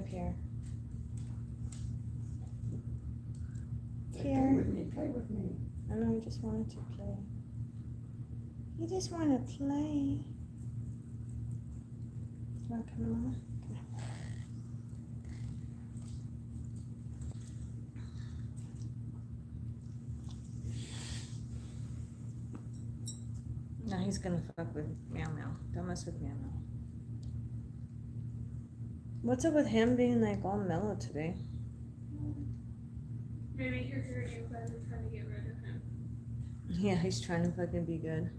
up here. Play with me. I know, he just wanted to play. He just wanted to play. Come on, Mama. Come on. Now he's gonna fuck with Meow Meow. Don't mess with Meow Meow. What's up with him being like all mellow today? Maybe he heard you guys are trying to get rid of him. Yeah, he's trying to fucking be good.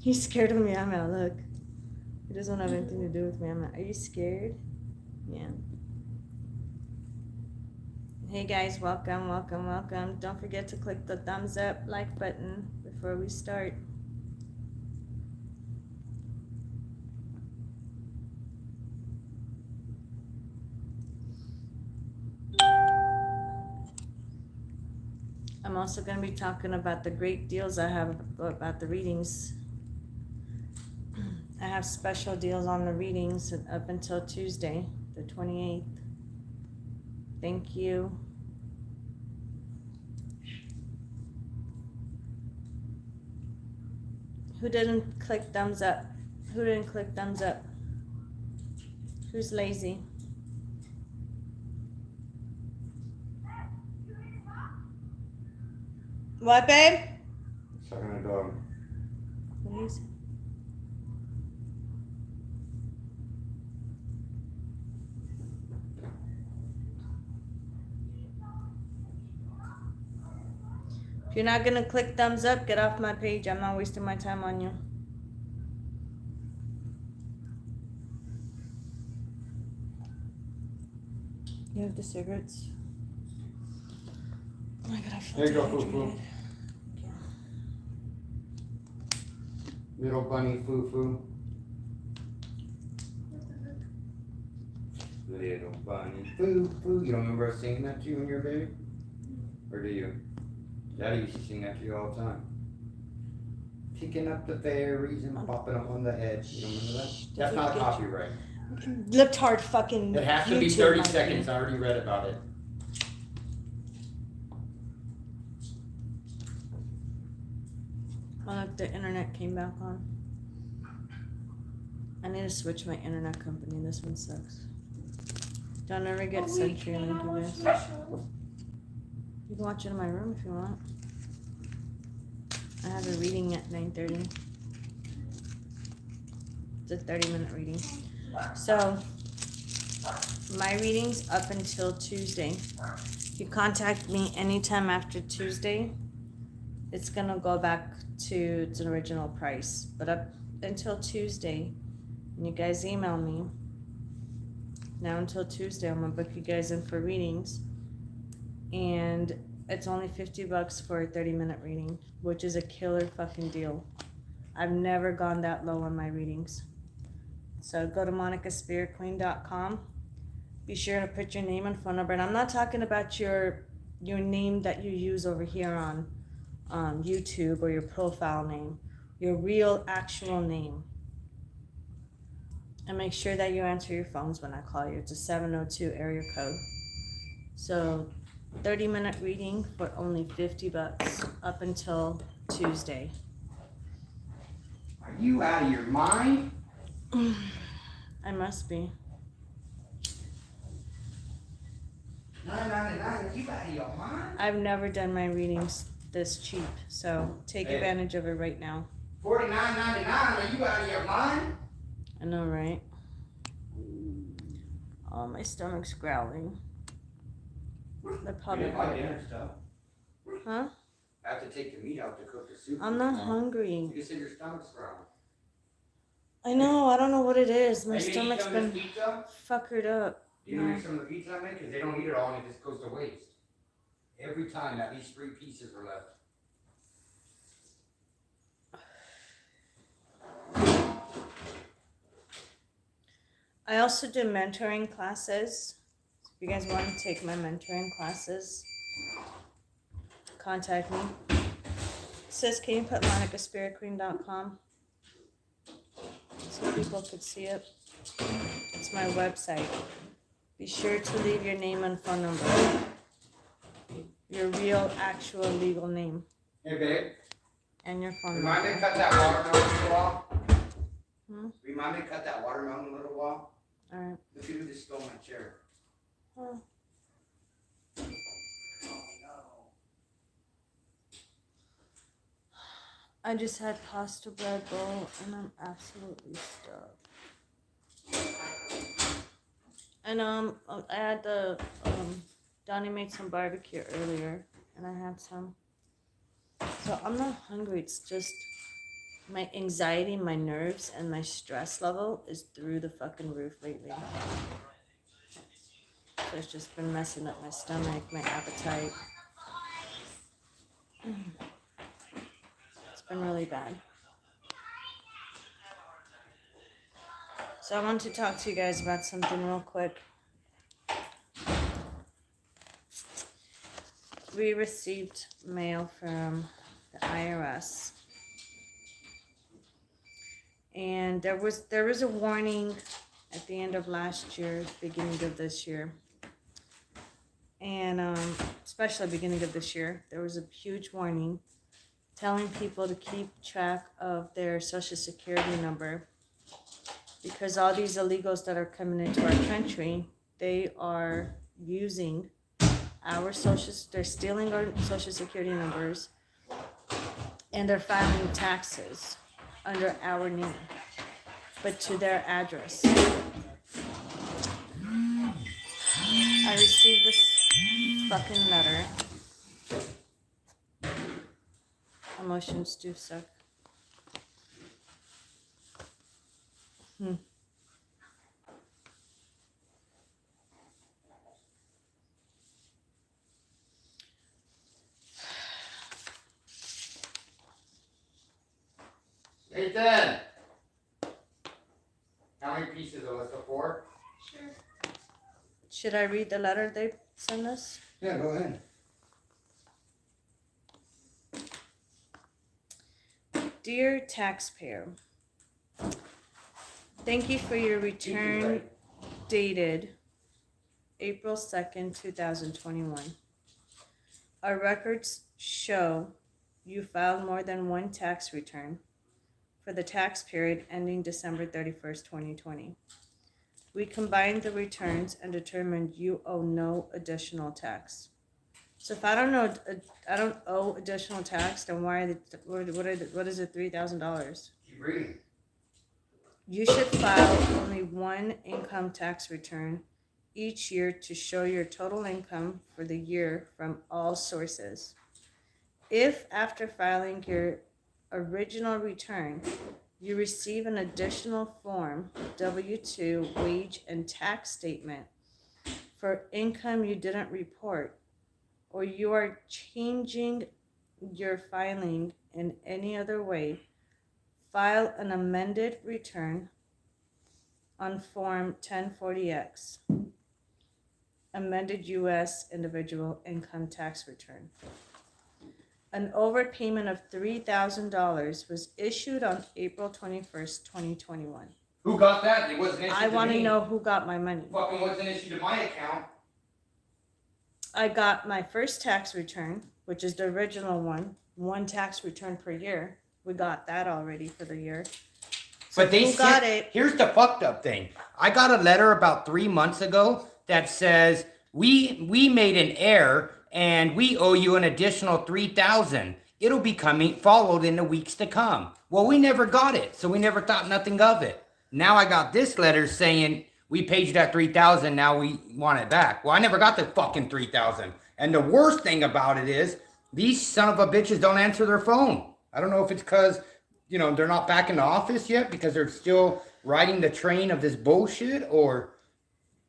He's scared of Meow Meow, look. He doesn't have anything to do with Meow Meow. Are you scared? Yeah. Hey guys, welcome, welcome, welcome. Don't forget to click the thumbs up, like button before we start. I'm also going to be talking about the great deals I have about the readings. I have special deals on the readings up until Tuesday, the 28th. Thank you. Who didn't click thumbs up? Who didn't click thumbs up? Who's lazy? What, babe? Sucking a dog. Please. If you're not gonna click thumbs up, get off my page. I'm not wasting my time on you. You have the cigarettes? Oh my god, I feel There you go, dehydrated. Foo-Foo. Little bunny Foo-Foo. Little bunny Foo-Foo. You don't remember us singing that to you when you were a baby? Or do you? Daddy used to sing that to you all the time. Picking up the fairies and popping them on the head. You don't remember that? That's not copyright. Lip-tard fucking It has to be YouTube 30 might seconds. be. I already read about it. Oh look, the internet came back on. I need to switch my internet company. This one sucks. Don't ever get Century link, you guys. You can watch it in my room if you want. I have a reading at 9:30. It's a 30-minute reading. So, my reading's up until Tuesday. If you contact me anytime after Tuesday, it's gonna go back to its original price. But up until Tuesday, when you guys email me, now until Tuesday, I'm gonna book you guys in for readings. And it's only $50 for a 30-minute reading, which is a killer fucking deal. I've never gone that low on my readings. So go to monicaspiritqueen143. Be sure to put your name and phone number. And I'm not talking about your name that you use over here on YouTube or your profile name. Your real, actual name. And make sure that you answer your phones when I call you. It's a 702 area code. So 30-minute reading for only $50 up until Tuesday. Are you out of your mind? I must be. $9.99. Are you out of your mind? I've never done my readings this cheap, so take advantage of it right now. $49.99. Are you out of your mind? I know, right? Oh, my stomach's growling. They're probably. Dinner stuff. Huh? I have to take the meat out to cook the soup. I'm not hungry. You just said your stomach's growling. I know, I don't know what it is. My Maybe eat stomach's some of been this pizza? fuckered up. Do you eat some of the pizza I make? Because they don't eat it all and it just goes to waste. Every time at least 3 pieces are left. I also do mentoring classes. So if you guys want to take my mentoring classes, contact me. Sis, can you put monicaspiritqueen.com? So so people could see it. It's my website. Be sure to leave your name and phone number. Your real, actual, legal name. Hey, babe. And your phone Remind me to number. cut that watermelon a little while. Remind me to cut that watermelon a little while. Alright. Look at who just stole my chair. Oh. Oh no. I just had pasta bread bowl and I'm absolutely stuffed. And I had Donnie made some barbecue earlier and I had some. So I'm not hungry, it's just my anxiety, my nerves, and my stress level is through the fucking roof lately. So it's just been messing up my stomach, my appetite. It's been really bad. So I want to talk to you guys about something real quick. We received mail from the IRS. And there was a warning at the end of last year, beginning of this year. And especially beginning of this year, there was a huge warning telling people to keep track of their social security number because all these illegals that are coming into our country, they are using they're stealing our social security numbers and they're filing taxes under our name, but to their address. I received this fucking letter. Emotions do suck. Nathan! How many pieces of us? 4? Sure. Should I read the letter they sent us? Yeah, go ahead. Dear taxpayer, thank you for your return dated April 2nd, 2021. Our records show you filed more than one tax return for the tax period ending December 31st, 2020. We combined the returns and determined you owe no additional tax. So if I don't owe additional tax, then what is it, $3,000? Keep reading. You should file only one income tax return each year to show your total income for the year from all sources. If after filing your original return, you receive an additional form, W-2 wage and tax statement for income you didn't report, or you are changing your filing in any other way, file an amended return on Form 1040X, amended U.S. individual income tax return. An overpayment of $3,000 was issued on April 21st, 2021. Who got that? It wasn't issued I want to to me. know who got my money. Fucking wasn't issued to my account. I got my first tax return, which is the original one tax return per year. We got that already for the year. So But they who got it? Here's the fucked up thing. I got a letter about 3 months ago that says we made an error and we owe you an additional $3,000. It'll be followed in the weeks to come. Well, we never got it, so we never thought nothing of it. Now I got this letter saying we paid you that $3,000. Now we want it back. Well, I never got the fucking $3,000. And the worst thing about it is these son of a bitches don't answer their phone. I don't know if it's because they're not back in the office yet because they're still riding the train of this bullshit, or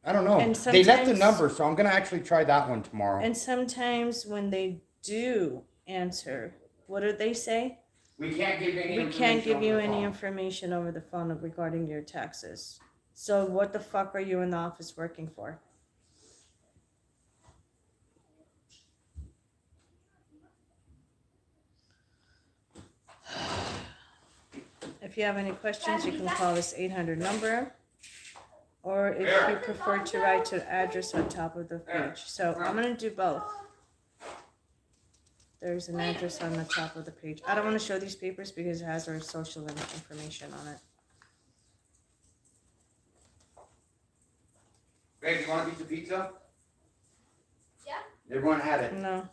I don't know. They left the number, so I'm going to actually try that one tomorrow. And sometimes when they do answer, what do they say? We can't give you any information over the phone regarding your taxes. So what the fuck are you in the office working for? If you have any questions, you can call this 800 number. Or if you prefer to write to the address on top of the page. So I'm going to do both. There's an address on the top of the page. I don't want to show these papers because it has our social information on it. Babe, you want a piece of pizza? Yeah. Everyone had it. No.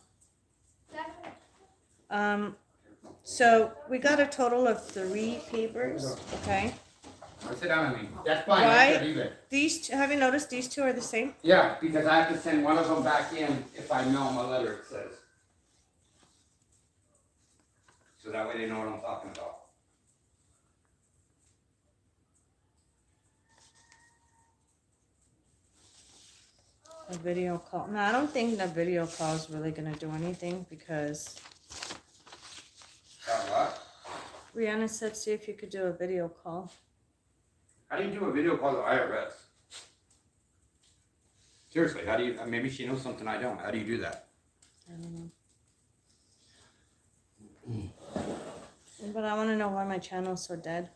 So we got a total of 3 papers, okay? Sit down with me. That's fine. Why? Leave it. These two, have you noticed these 2 are the same? Yeah, because I have to send one of them back in if I mail my letter, it says. So that way they know what I'm talking about. A video call. No, I don't think that video call is really going to do anything because What? Rihanna said see if you could do a video call. How do you do a video call to IRS? Seriously, how do you, maybe she knows something I don't. How do you do that? I don't know. But I want to know why my channel's so dead.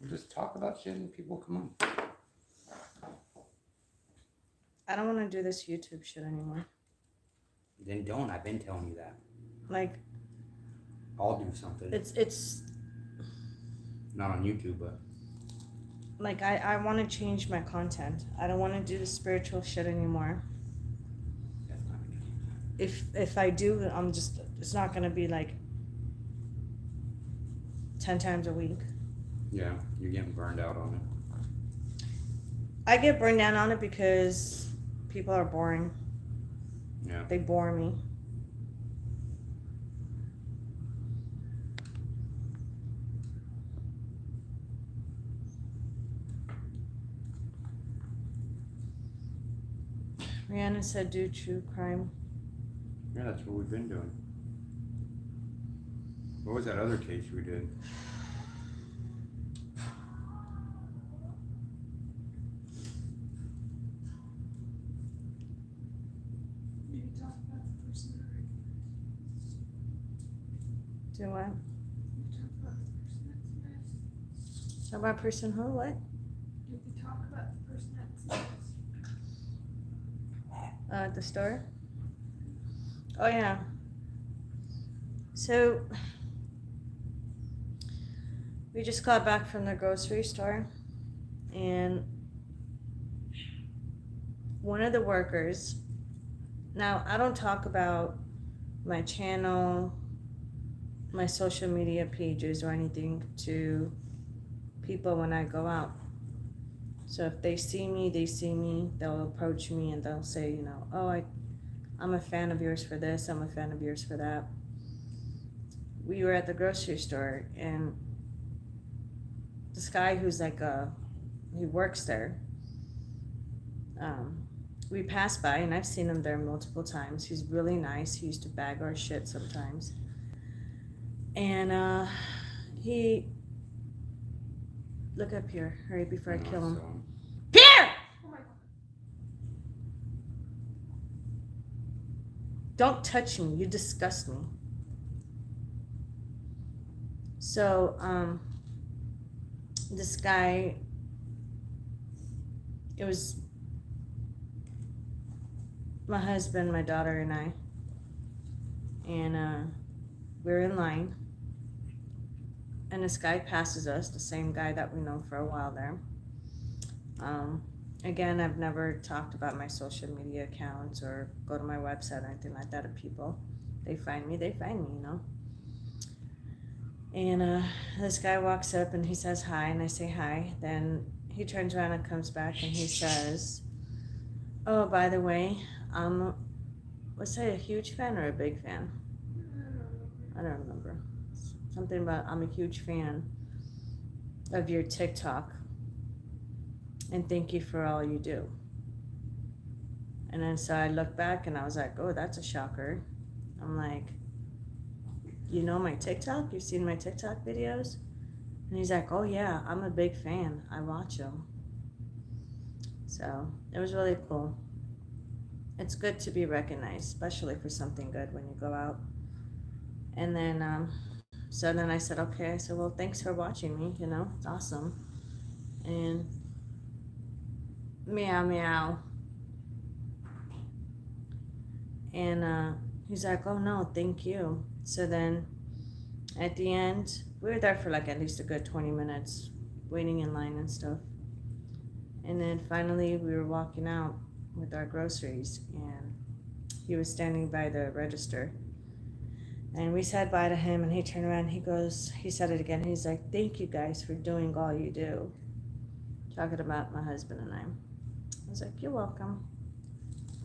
We just talk about shit and people come on. I don't want to do this YouTube shit anymore. Then don't. I've been telling you that. Like, I'll do something. it's Not on YouTube, but. like I want to change my content. I don't want to do the spiritual shit anymore. That's not me. If I do, it's not going to be like 10 times a week. Yeah, you're getting burned out on it. I get burned down on it because people are boring. Yeah. They bore me. Rihanna said do true crime. Yeah, that's what we've been doing. What was that other case we did? Maybe talk about the person that recognized. Do what? Talk about the person that's nice. Talk about person who? What? You can talk about the person that's nice. At the store? Oh yeah. So we just got back from the grocery store and one of the workers, now I don't talk about my channel, my social media pages or anything to people when I go out. So if they see me, they'll approach me and they'll say, you know, oh, I'm a fan of yours for this, I'm a fan of yours for that. We were at the grocery store and this guy who's like he works there, we passed by and I've seen him there multiple times. He's really nice. He used to bag our shit sometimes. And he, look up here, hurry before I kill him. Here! Oh my god. Don't touch me, you disgust me. So, this guy, it was my husband, my daughter, and I. And we're in line. And this guy passes us, the same guy that we know for a while there. Again, I've never talked about my social media accounts or go to my website or anything like that to people. They find me, you know. And this guy walks up and he says hi, and I say hi. Then he turns around and comes back and he says, oh, by the way, was I a huge fan or a big fan? I don't remember. Something about I'm a huge fan of your TikTok and thank you for all you do. And then so I looked back and I was like, oh, that's a shocker. I'm like, you know my TikTok? You've seen my TikTok videos? And he's like, oh yeah, I'm a big fan. I watch them. So it was really cool. It's good to be recognized, especially for something good when you go out. And then, So then I said, okay. I said, well, thanks for watching me. You know, it's awesome. And meow, meow. And he's like, oh no, thank you. So then at the end, we were there for like at least a good 20 minutes, waiting in line and stuff. And then finally we were walking out with our groceries, and he was standing by the register. And we said bye to him, and he turned around, he said it again. He's like, thank you guys for doing all you do. Talking about my husband and I was like, you're welcome.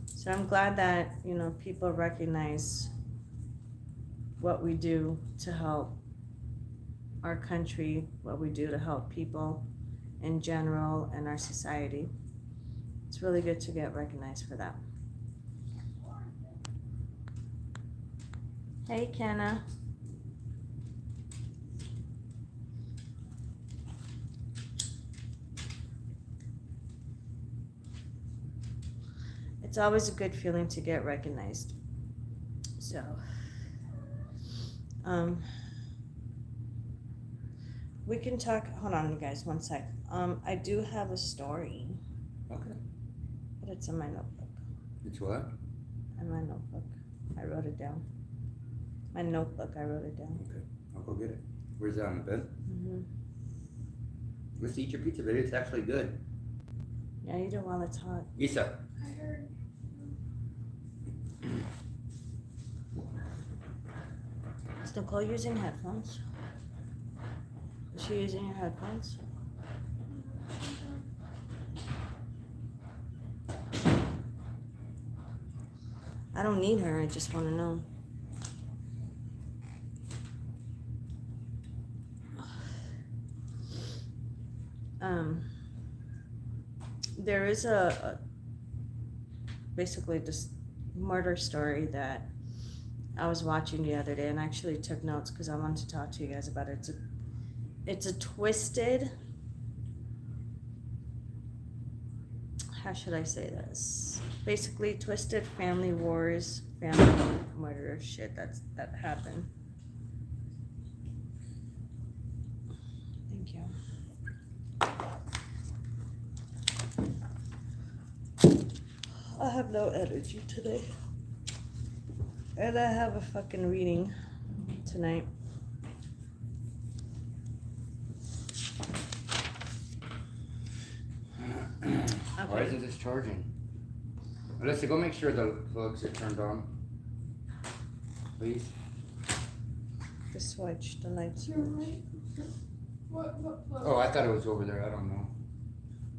So I'm glad that, you know, people recognize what we do to help our country, what we do to help people in general and our society. It's really good to get recognized for that. Hey, Kenna. It's always a good feeling to get recognized. So, we can talk. Hold on, you guys, one sec. I do have a story, Okay. but it's in my notebook. It's what? In my notebook. I wrote it down. My notebook, I wrote it down. Okay. I'll go get it. Where's that on the bed? Mm-hmm. Let's eat your pizza, baby. It's actually good. Yeah, you do while it's hot. Isa. I heard. Is Nicole using headphones? Is she using your headphones? I don't need her, I just want to know. There is basically this murder story that I was watching the other day, and I actually took notes because I wanted to talk to you guys about it. It's a twisted, how should I say this? Basically twisted family wars, family murder shit that happened. Thank you. I have no energy today. And I have a fucking reading tonight. Why isn't this charging? Alyssa, go make sure the plugs are turned on. Please. The switch, the light switch. You're right. What plug? Oh, I thought it was over there. I don't know.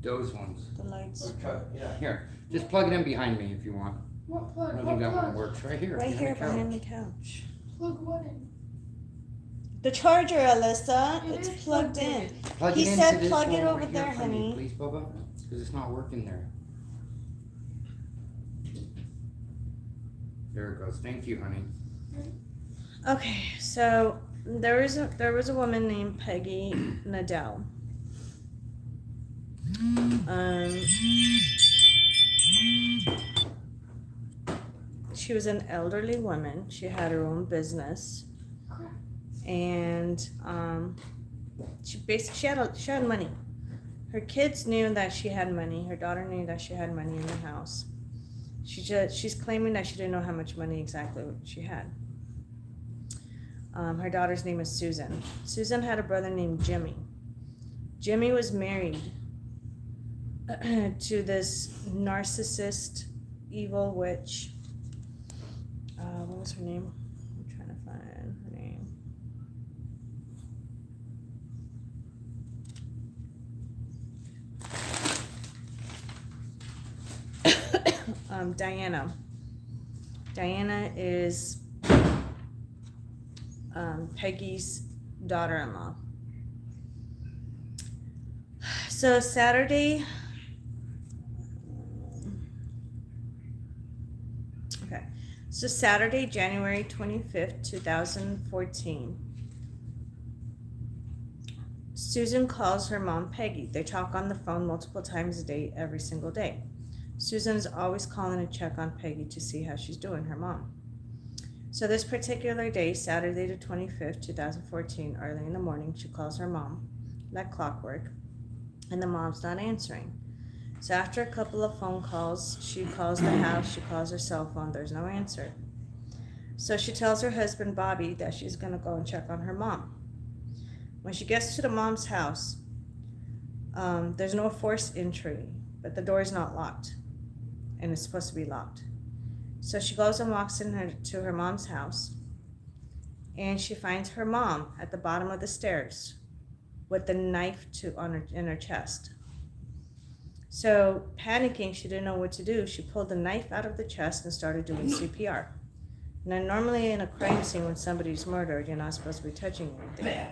Those ones. The lights. Yeah. Here. Just plug it in behind me if you want. What I plug? don't What think that one plug? works. Right here. Right here the couch. behind the couch. Plug what in? The charger, Alyssa. It It's is plugged plugged in. in. Plug He it said into this plug one it over here there, for me, honey. please, Bubba. Because it's not working there. There it goes. Thank you, honey. Okay, so there was a woman named Peggy Nadell. She was an elderly woman. She had her own business, and she had money. Her kids knew that she had money. Her daughter knew that she had money in the house. She's claiming that she didn't know how much money exactly she had. Her daughter's name is Susan. Susan had a brother named Jimmy. Jimmy was married to this narcissist, evil witch. What was her name? I'm trying to find her name. Diana. Diana is Peggy's daughter-in-law. So Saturday, January 25th, 2014, Susan calls her mom Peggy. They talk on the phone multiple times a day, every single day. Susan's always calling to check on Peggy to see how she's doing, her mom. So this particular day, Saturday the 25th, 2014, early in the morning, she calls her mom, like clockwork, and the mom's not answering. So after a couple of phone calls, she calls the house, she calls her cell phone, there's no answer. So she tells her husband, Bobby, that she's going to go and check on her mom. When she gets to the mom's house, there's no forced entry, but the door is not locked, and it's supposed to be locked. So she goes and walks to her mom's house, and she finds her mom at the bottom of the stairs with the knife in her chest. So panicking, she didn't know what to do. She pulled the knife out of the chest and started doing CPR. Now, normally in a crime scene when somebody's murdered, you're not supposed to be touching anything.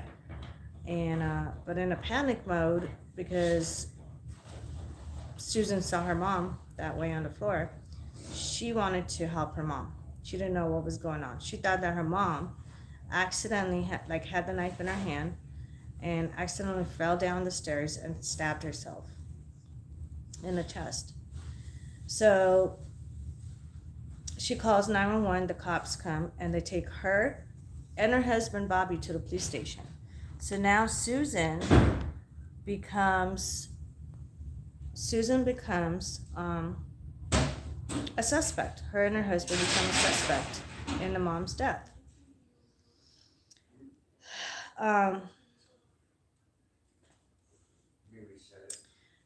And but in a panic mode, because Susan saw her mom that way on the floor, she wanted to help her mom. She didn't know what was going on. She thought that her mom accidentally had the knife in her hand and accidentally fell down the stairs and stabbed herself in the chest. So she calls 911, the cops come, and they take her and her husband Bobby to the police station. So now Susan becomes a suspect. Her and her husband become a suspect in the mom's death.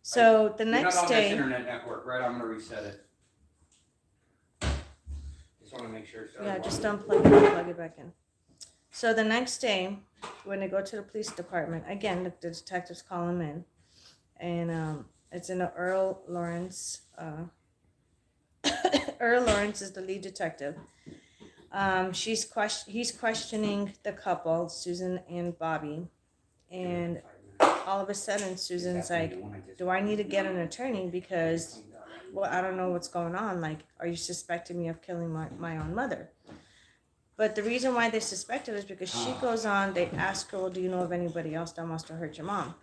So the next You're not on day, this internet network, right? I'm gonna reset it. Just want to make sure. yeah, just unplug it and plug it back in. So the next day, when they go to the police department, again, the detectives call him in, and it's in the Earl Lawrence. Earl Lawrence is the lead detective. He's questioning the couple, Susan and Bobby, and all of a sudden, Susan's like, "Do I need to get an attorney because, well, I don't know what's going on. Like, are you suspecting me of killing my own mother?" But the reason why they suspect it is because she goes on, they ask her, well, do you know of anybody else that wants to hurt your mom?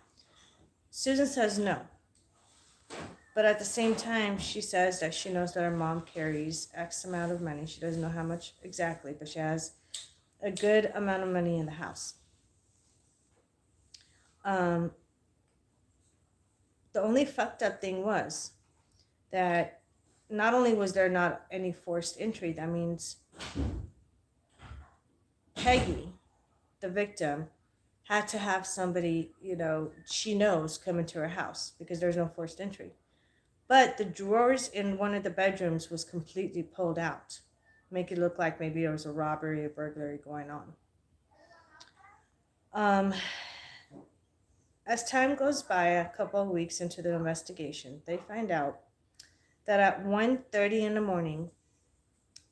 Susan says no. But at the same time, she says that she knows that her mom carries X amount of money. She doesn't know how much exactly, but she has a good amount of money in the house. The only fucked up thing was that not only was there not any forced entry, that means Peggy, the victim, had to have somebody, she knows come into her house because there's no forced entry. But the drawers in one of the bedrooms was completely pulled out, make it look like maybe there was a robbery, a burglary going on. As time goes by, a couple of weeks into the investigation, they find out that at 1:30 in the morning,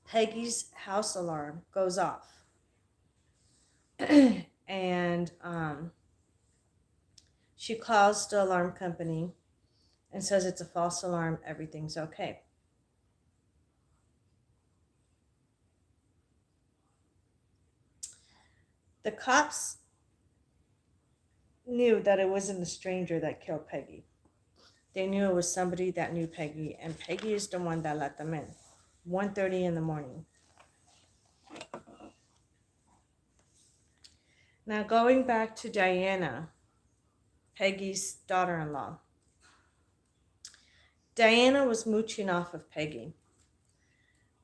Peggy's house alarm goes off. And she calls the alarm company and says it's a false alarm, everything's okay. The cops knew that it wasn't a stranger that killed Peggy. They knew it was somebody that knew Peggy, and Peggy is the one that let them in. 1:30 in the morning. Now going back to Diana, Peggy's daughter-in-law. Diana was mooching off of Peggy.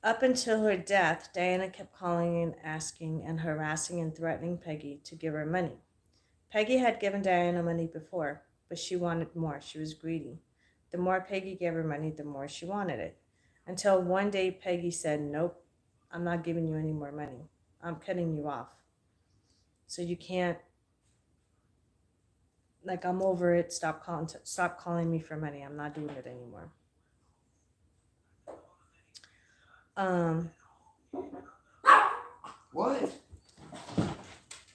Up until her death, Diana kept calling and asking and harassing and threatening Peggy to give her money. Peggy had given Diana money before, but she wanted more. She was greedy. The more Peggy gave her money, the more she wanted it. Until one day Peggy said, "Nope, I'm not giving you any more money. I'm cutting you off. So you can't, I'm over it. Stop calling me for money. I'm not doing it anymore." What?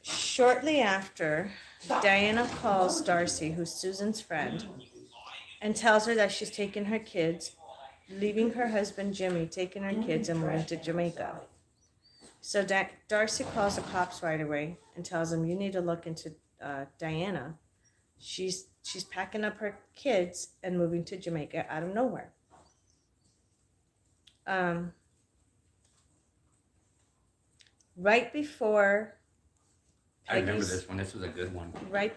Shortly after, Diana calls Darcy, who's Susan's friend, and tells her that she's taking her kids, leaving her husband Jimmy, taking her kids and moving to Jamaica. So Darcy calls the cops right away and tells them, "You need to look into Diana. She's packing up her kids and moving to Jamaica out of nowhere." right before I remember Peggy's, this one. This was a good one. right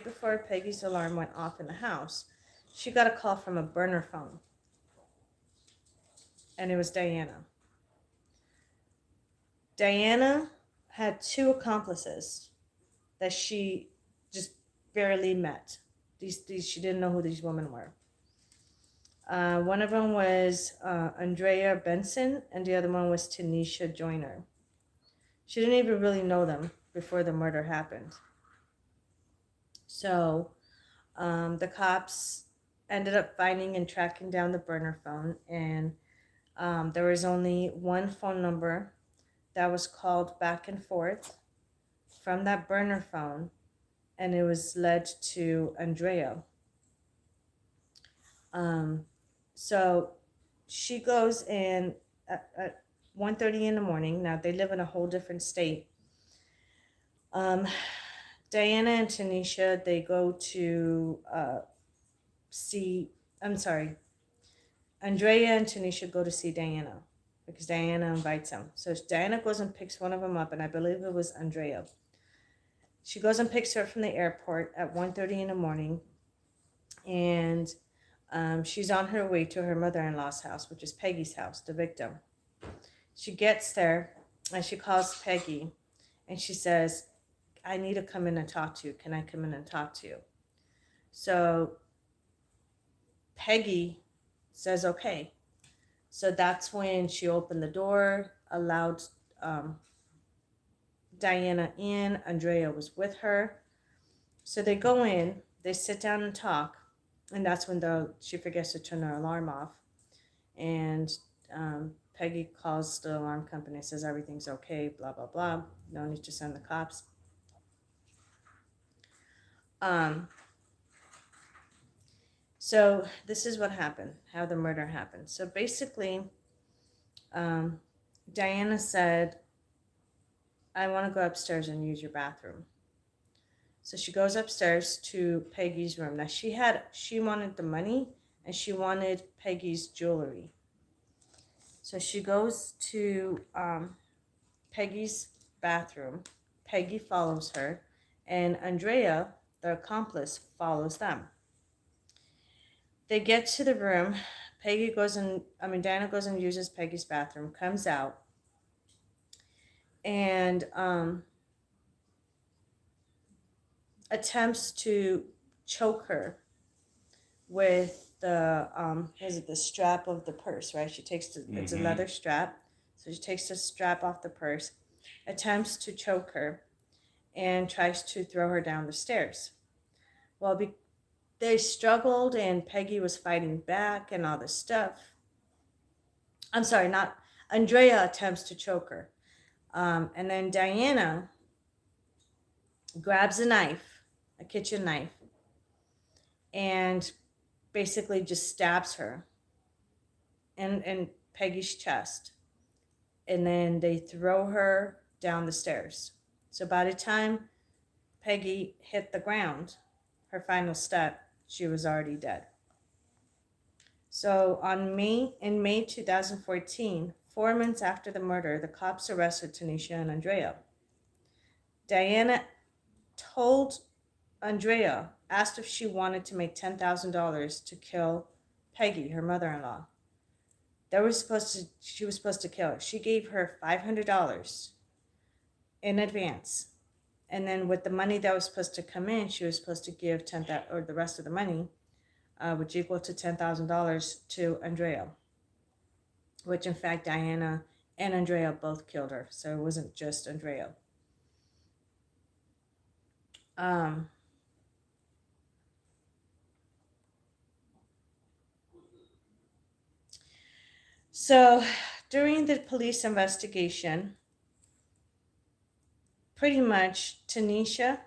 before Peggy's alarm went off in the house, she got a call from a burner phone, and it was Diana. Diana had two accomplices that she just barely met. These she didn't know who these women were. One of them was Andrea Benson, and the other one was Tanisha Joyner. She didn't even really know them before the murder happened. So the cops ended up finding and tracking down the burner phone, and there was only one phone number that was called back and forth from that burner phone, and it was led to Andrea. So she goes in at 1:30 in the morning. Now they live in a whole different state. Diana and Tanisha, they go to see, I'm sorry, Andrea and Tanisha go to see Diana because Diana invites them. So Diana goes and picks one of them up, and I believe it was Andrea. She goes and picks her up from the airport at 1:30 in the morning, and she's on her way to her mother-in-law's house, which is Peggy's house, the victim. She gets there, and she calls Peggy, and she says, I need to come in and talk to you. Can I come in and talk to you? So Peggy says, okay. So that's when she opened the door, allowed Diana in. Andrea was with her. So they go in, they sit down and talk, and that's when she forgets to turn her alarm off. And Peggy calls the alarm company, says everything's okay, blah, blah, blah. No need to send the cops. So this is what happened, how the murder happened. So basically, Diana said, I want to go upstairs and use your bathroom. So she goes upstairs to Peggy's room. Now she wanted the money, and she wanted Peggy's jewelry. So she goes to Peggy's bathroom. Peggy follows her, and Andrea, the accomplice, follows them. They get to the room. Diana goes and uses Peggy's bathroom, comes out, and attempts to choke her with the strap of the purse, right? She takes it's a leather strap, so she takes the strap off the purse, attempts to choke her, and tries to throw her down the stairs. Well, they struggled, and Peggy was fighting back and all this stuff. I'm sorry, not Andrea attempts to choke her. And then Diana grabs a knife, a kitchen knife, and basically just stabs her in Peggy's chest. And then they throw her down the stairs. So by the time Peggy hit the ground, her final step, she was already dead. So in May 2014, 4 months after the murder, the cops arrested Tanisha and Andrea. Diana told Andrea, asked if she wanted to make $10,000 to kill Peggy, her mother-in-law. She was supposed to kill her. She gave her $500 in advance. And then with the money that was supposed to come in, she was supposed to give the rest of the money, which equal to $10,000 to Andrea, which in fact Diana and Andrea both killed her. So it wasn't just Andrea. So during the police investigation, pretty much Tanisha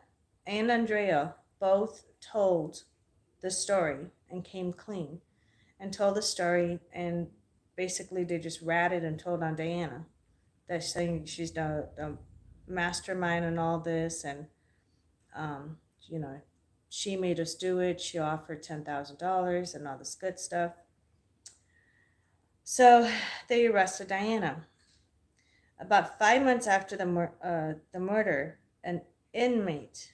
and Andrea both told the story and came clean and told the story, and basically they just ratted and told on Diana. They're saying she's the mastermind and all this, and she made us do it. She offered $10,000 and all this good stuff. So they arrested Diana. About 5 months after the murder, an inmate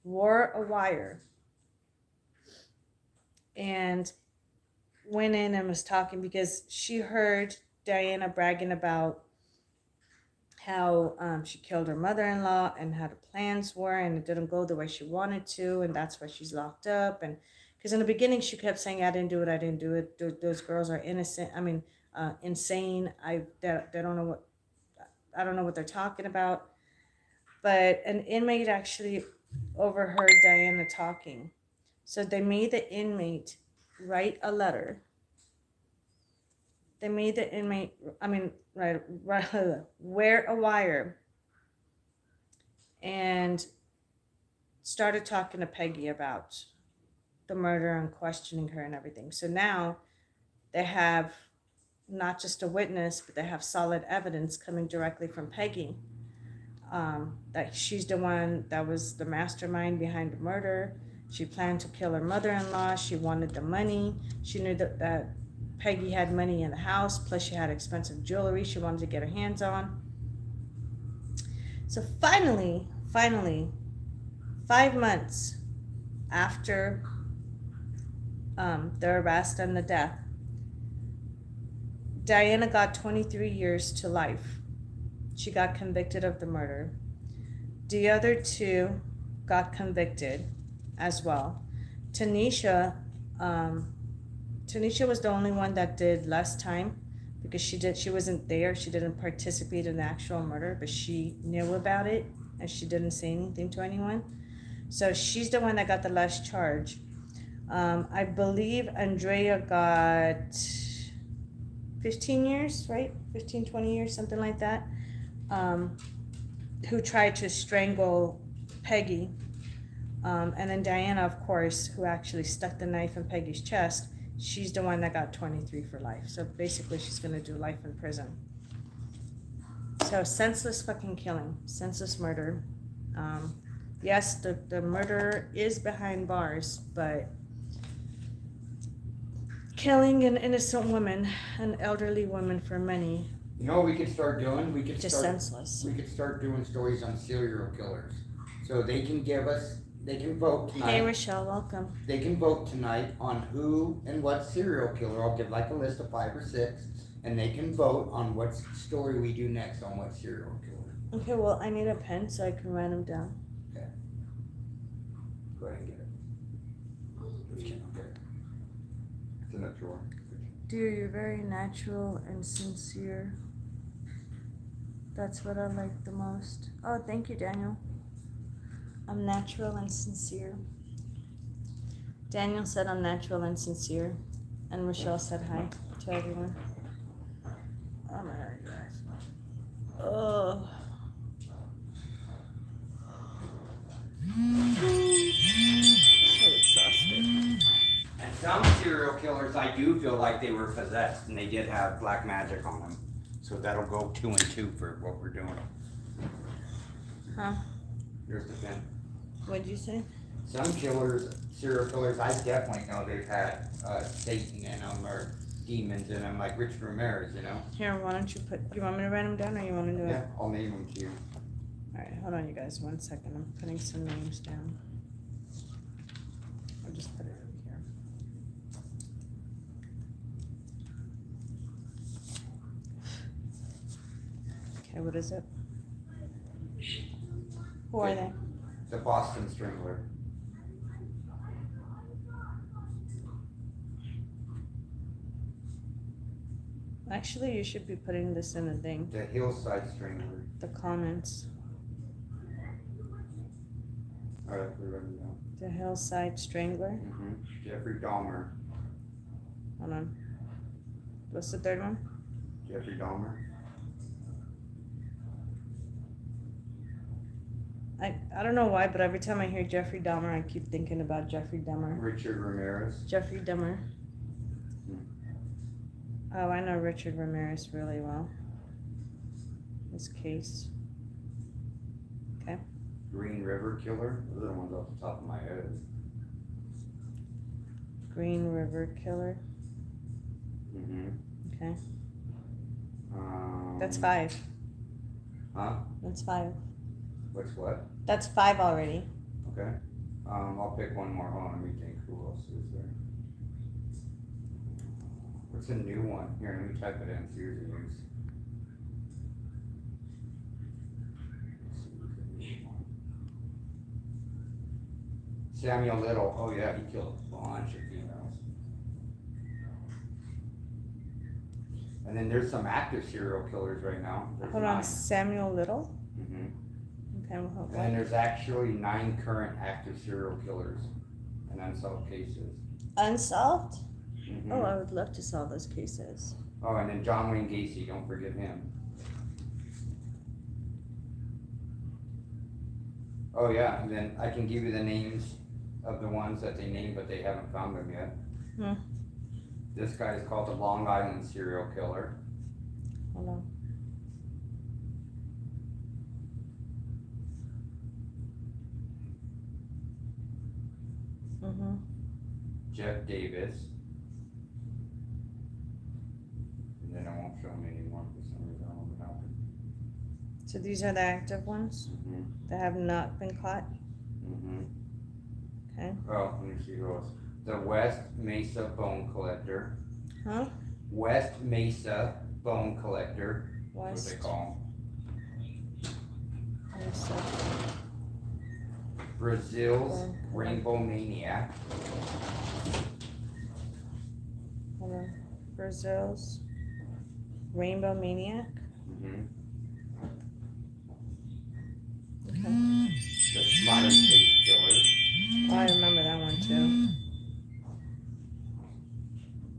wore a wire and went in and was talking because she heard Diana bragging about how she killed her mother-in-law and how the plans were, and it didn't go the way she wanted to, and that's why she's locked up. And because in the beginning she kept saying, I didn't do it, I didn't do it, those girls are innocent, insane, they don't know what, I don't know what they're talking about. But an inmate actually overheard Diana talking, so they made the inmate write a letter. They made the inmate, right, wear a wire and started talking to Peggy about the murder and questioning her and everything. So now they have not just a witness, but they have solid evidence coming directly from Peggy, that she's the one that was the mastermind behind the murder. She planned to kill her mother-in-law. She wanted the money. She knew that Peggy had money in the house, plus she had expensive jewelry she wanted to get her hands on. So finally, 5 months after the arrest and the death, Diana got 23 years to life. She got convicted of the murder. The other two got convicted as well. Tanisha was the only one that did less time because she wasn't there. She didn't participate in the actual murder, but she knew about it and she didn't say anything to anyone. So she's the one that got the less charge. I believe Andrea got 15 years, right? 15, 20 years, something like that. Who tried to strangle Peggy. And then Diana, of course, who actually stuck the knife in Peggy's chest, she's the one that got 23 for life. So basically she's gonna do life in prison. So senseless fucking killing, senseless murder. Yes, the murderer is behind bars, but killing an innocent woman, an elderly woman for money, You know what we could start doing? just senseless. We could start doing stories on serial killers. So they can vote tonight. Hey Rochelle, welcome. They can vote tonight on who and what serial killer. I'll give like a list of 5 or 6, and they can vote on what story we do next on what serial killer. Okay, well, I need a pen so I can write them down. Okay. Go ahead and get it. Which can I get it? It's in that drawer. Dear, you're very natural and sincere. That's what I like the most. Oh, thank you, Daniel. I'm natural and sincere. Daniel said I'm natural and sincere. And Rochelle said hi to everyone. Oh my god, guys. Oh. So exhausted. And some serial killers, I do feel like they were possessed, and they did have black magic on them. So that'll go 2 and 2 for what we're doing. Huh? Here's the pen. What'd you say? Some serial killers, I definitely know they've had Satan in them or demons in them, like Richard Ramirez, you know? Here, why don't you you want me to write them down or you want to do it? Yeah, I'll name them to you. Alright, hold on you guys 1 second. I'm putting some names down. I'll just put it over here. Okay, what is it? Who are they? The Boston Strangler. Actually, you should be putting this in the thing. The Hillside Strangler. The comments. Alright, we're writing down. The Hillside Strangler. Mm-hmm. Jeffrey Dahmer. Hold on. What's the third one? Jeffrey Dahmer. I don't know why, but every time I hear Jeffrey Dahmer, I keep thinking about Jeffrey Dahmer. Richard Ramirez. Jeffrey Dahmer. Oh, I know Richard Ramirez really well. His case. Okay. Green River Killer. Those are the ones off the top of my head. Green River Killer. Mm-hmm. Okay. That's 5. Huh? That's 5. What's what? That's 5 already. Okay. I'll pick one more. Hold on, let me think. Who else is there? What's a new one? Here, let me type it in. See who's the news. Samuel Little. Oh yeah, he killed a bunch of females. And then there's some active serial killers right now. There's Hold 9. on, Samuel Little? Mm-hmm. Okay, well, And then there's actually 9 current active serial killers and unsolved cases. Unsolved? Mm-hmm. Oh, I would love to solve those cases. Oh, and then John Wayne Gacy, don't forget him. Oh yeah, and then I can give you the names of the ones that they named, but they haven't found them yet. Hmm. This guy is called the Long Island serial killer. Hold on. Mm-hmm. Jeff Davis. And then I won't show him anymore for some reason. I don't know what happened. So these are the active ones Mm-hmm. that have not been caught? Mm-hmm. Okay. Oh, let me see who else. The West Mesa Bone Collector. Huh? West Mesa Bone Collector. That's what West they call Mesa. him. Brazil's Bone Rainbow Maniac. Hold on. Brazil's Rainbow Maniac. Mm-hmm. Okay. The Smiley Face Killer. Oh, I remember that one too.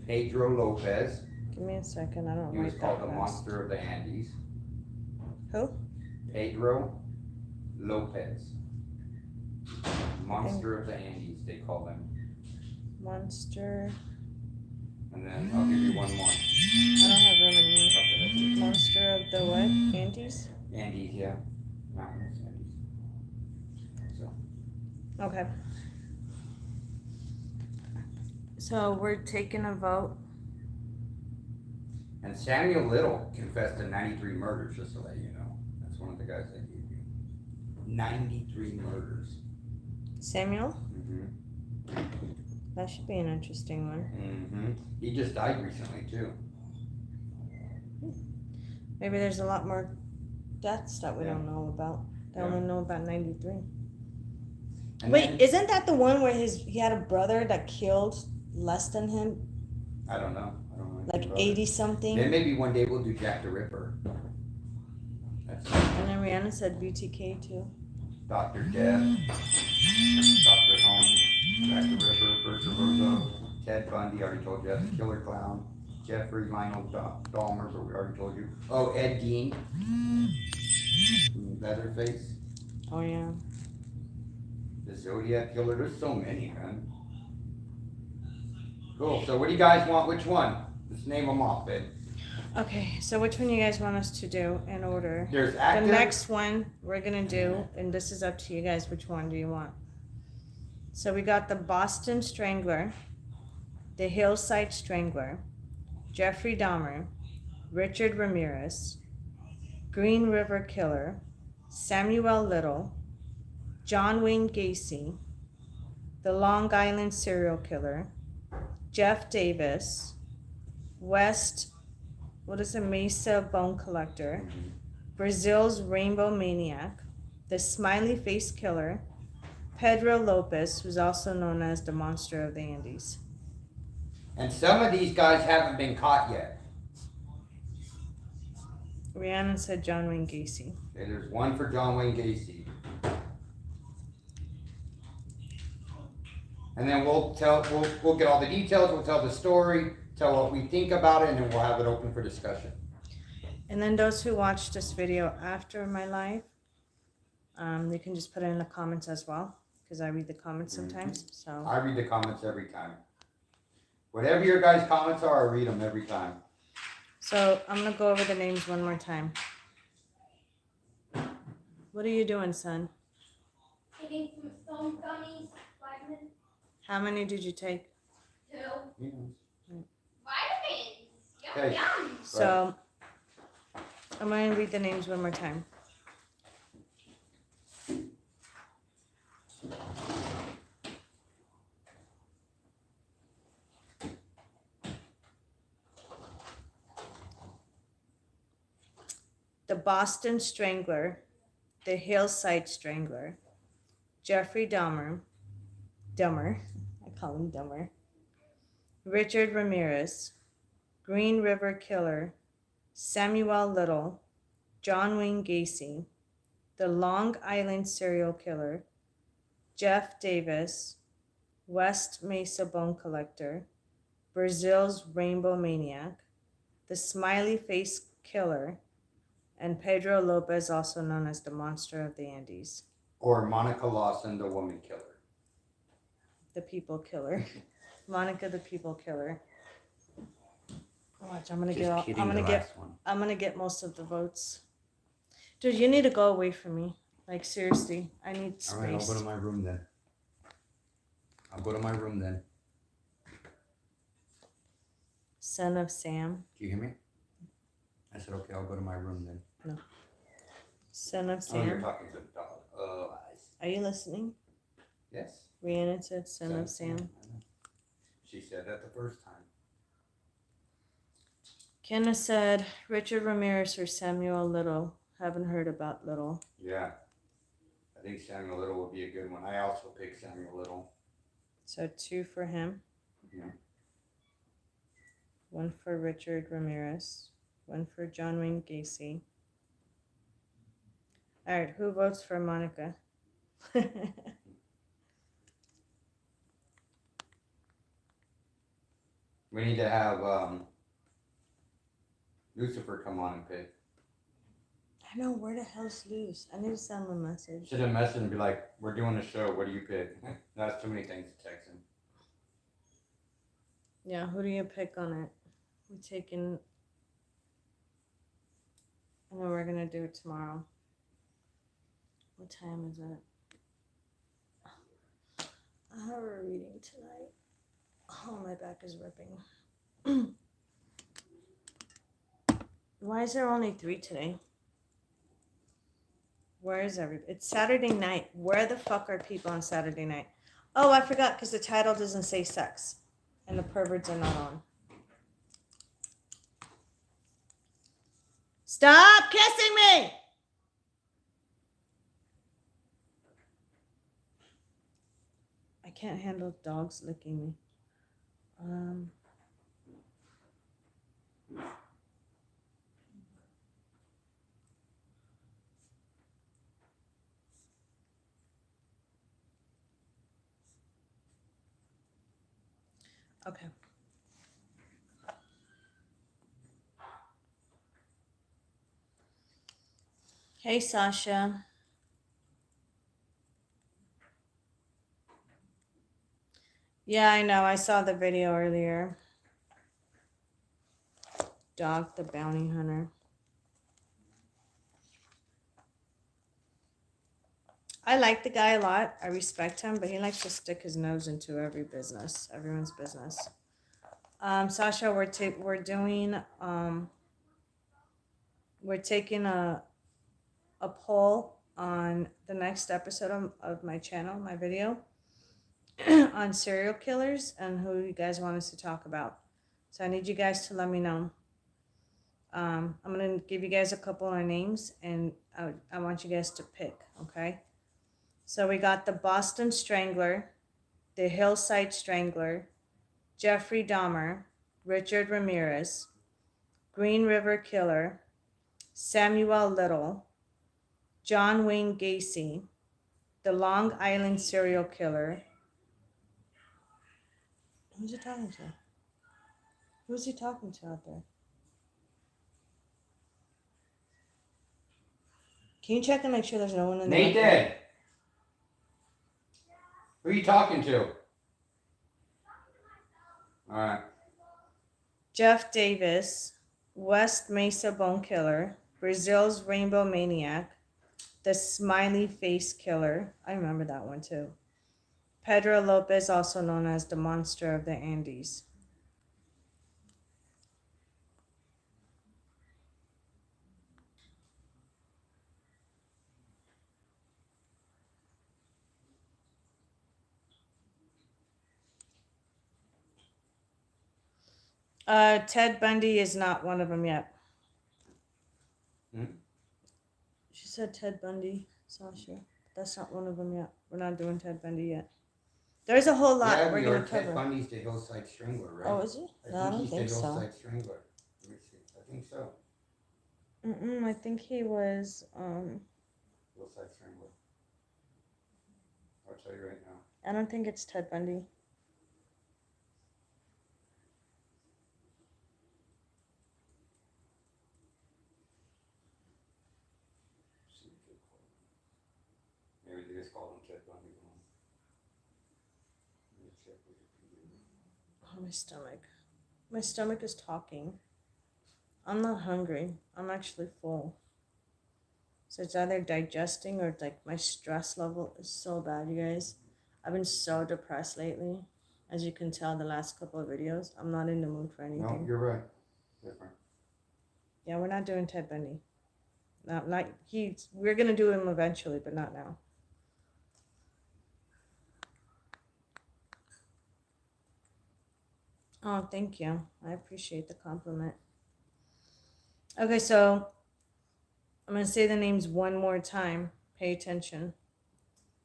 Pedro Lopez. Give me a second. I don't He was like called that the fast. Monster of the Andes. Who? Pedro Lopez. Monster of the Andes, they call him. Monster. And then I'll give you one more. I don't have room in here. Okay, that's it. Monster of the what? Andes? Andes, yeah. Mountains, Andes. So, Okay. So we're taking a vote. and Samuel Little confessed to 93 murders, just to let you know. That's one of the guys I gave you. 93 murders. Samuel? Mm-hmm. That should be an interesting one. Mm-hmm. He just died recently, too. Maybe there's a lot more deaths that we Yeah. don't know about. They Yeah. only know about 93. And Wait, then- isn't that the one where he had a brother that killed less than him? I don't know. I don't know. anything Like about 80 it. something? Then maybe one day we'll do Jack the Ripper. That's And then Rihanna said BTK too. Dr. Death, Dr. Holmes, Jack the Ripper, Bertha Rosa, Ted Bundy, already told you, that's the Killer Clown, Jeffrey Lionel Dahmer, but we already told you. Oh, Ed Gein, Leatherface, Oh yeah. the Zodiac Killer, there's so many, man. Cool, so what do you guys want, which one? Let's name them off, babe. Okay, so which one you guys want us to do in order? There's The active. next one we're gonna do, and this is up to you guys, which one do you want? So we got the Boston Strangler, the Hillside Strangler, Jeffrey Dahmer, Richard Ramirez, Green River Killer, Samuel Little, John Wayne Gacy, the Long Island Serial Killer, Jeff Davis, West, Mesa Bone Collector, Brazil's Rainbow Maniac, the Smiley Face Killer, Pedro Lopez, who's also known as the Monster of the Andes. And some of these guys haven't been caught yet. Rhiannon said John Wayne Gacy. Okay, there's one for John Wayne Gacy. And then we'll get all the details, we'll tell the story, tell what we think about it, and then we'll have it open for discussion. And then those who watch this video after my live, you can just put it in the comments as well, because I read the comments sometimes. So I read the comments every time. Whatever your guys' comments are, I read them every time. So I'm gonna go over the names one more time. What are you doing, son? Eating some foam gummies, vitamins, How many did you take? 2 Yeah. vitamins. Yum Okay. yum. So I'm going to read the names one more time. The Boston Strangler, the Hillside Strangler, Jeffrey Dahmer, I call him Dumber, Richard Ramirez, Green River Killer, Samuel Little, John Wayne Gacy, the Long Island Serial Killer, Jeff Davis, West Mesa Bone Collector, Brazil's Rainbow Maniac, the Smiley Face Killer, and Pedro Lopez, also known as the Monster of the Andes. Or Monica Lawson, the Woman Killer. The People Killer. Monica the People Killer. Watch, I'm gonna get most of the votes. Dude, you need to go away from me. Like seriously, I need space. Alright, I'll go to my room then. Son of Sam. Do you hear me? I said, okay, I'll go to my room then. No. Son of Sam. Oh, you're talking to the dog. Oh, Are you listening? yes. Rhiannon said Son of Sam. She said that the first time. Kenna said Richard Ramirez or Samuel Little. Haven't heard about Little. Yeah. I think Samuel Little would be a good one. I also picked Samuel Little. So 2 for him. Yeah. 1 for Richard Ramirez. 1 for John Wayne Gacy. All right, who votes for Monica? We need to have Lucifer come on and pick. I know, where the hell's Luz? I need to send him a message. Send a message and be like, we're doing a show. What do you pick? That's too many things to text him. Yeah, who do you pick on it? We're taking... I know we're going to do it tomorrow. What time is it? I have a reading tonight. Oh, my back is ripping. Why is there only 3 today? Where is everybody? It's Saturday night. Where the fuck are people on Saturday night? Oh, I forgot because the title doesn't say sex. And the perverts are not on. Stop kissing me! I can't handle dogs licking me. Okay. Hey, Sasha. Yeah, I know. I saw the video earlier. Dog the bounty hunter. I like the guy a lot. I respect him, but he likes to stick his nose into everyone's business. Sasha, we're taking a poll on the next episode of my channel, my video, on serial killers and who you guys want us to talk about. So I need you guys to let me know. I'm going to give you guys a couple of names, and I want you guys to pick, okay? So we got the Boston Strangler, the Hillside Strangler, Jeffrey Dahmer, Richard Ramirez, Green River Killer, Samuel Little, John Wayne Gacy, the Long Island Serial Killer. Who's he talking to? Who's he talking to out there? Can you check and make sure there's no one in there? Nathan! Who are you talking to? Alright. Jeff Davis, West Mesa Bone Killer, Brazil's Rainbow Maniac, the Smiley Face Killer. I remember that one too. Pedro Lopez, also known as the Monster of the Andes. Ted Bundy is not one of them yet. Hmm? She said Ted Bundy, Sasha. That's not one of them yet. We're not doing Ted Bundy yet. There's a whole lot Yeah, we're we gonna are. Ted cover. Bundy's the Hillside Strangler, right? Oh, is he? No, I don't He's think the so. Hillside Strangler. Let me see. I think so. I think he was. Hillside Strangler. I'll tell you right now. I don't think it's Ted Bundy. Maybe they just called him Ted Bundy wrong. Let me check Wikipedia. Oh, my stomach. My stomach is talking. I'm not hungry. I'm actually full. So it's either digesting or like my stress level is so bad, you guys. I've been so depressed lately. As you can tell, the last couple of videos, I'm not in the mood for anything. No, you're right. Different. Yeah, we're not doing Ted Bundy. Not he's. We're gonna do him eventually, but not now. Oh, thank you. I appreciate the compliment. Okay, so I'm gonna say the names one more time. Pay attention.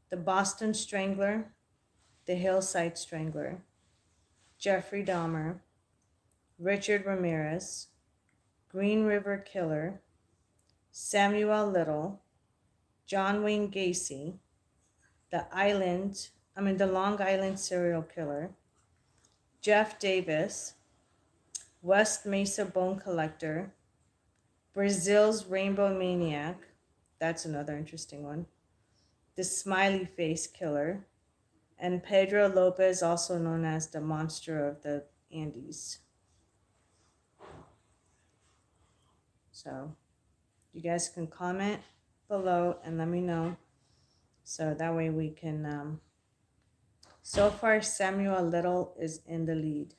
The Boston Strangler, the Hillside Strangler, Jeffrey Dahmer, Richard Ramirez, Green River Killer, Samuel Little, John Wayne Gacy, the Long Island Serial Killer, Jeff Davis, West Mesa Bone Collector, Brazil's Rainbow Maniac, that's another interesting one, the Smiley Face Killer, and Pedro Lopez, also known as the Monster of the Andes. So you guys can comment below and let me know. So that way we can, so far Samuel Little is in the lead.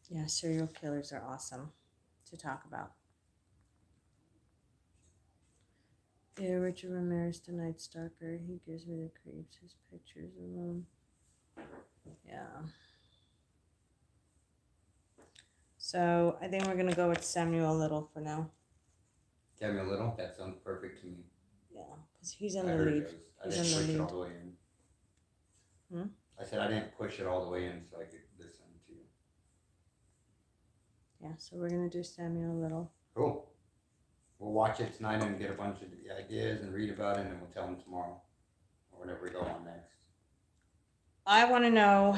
Yeah, serial killers are awesome to talk about. Yeah, Richard Ramirez, the Night Stalker. He gives me the creeps. His pictures alone. Yeah. So I think we're gonna go with Samuel Little for now. Samuel Little. That sounds perfect to me. Yeah, because he's in I the heard lead. it was. I He's didn't in the push it all lead. the way in. Hmm? I said I didn't push it all the way in so I could listen to you. Yeah, so we're gonna do Samuel Little. Cool. We'll watch it tonight and get a bunch of ideas and read about it, and then we'll tell them tomorrow or whenever we go on next. I want to know.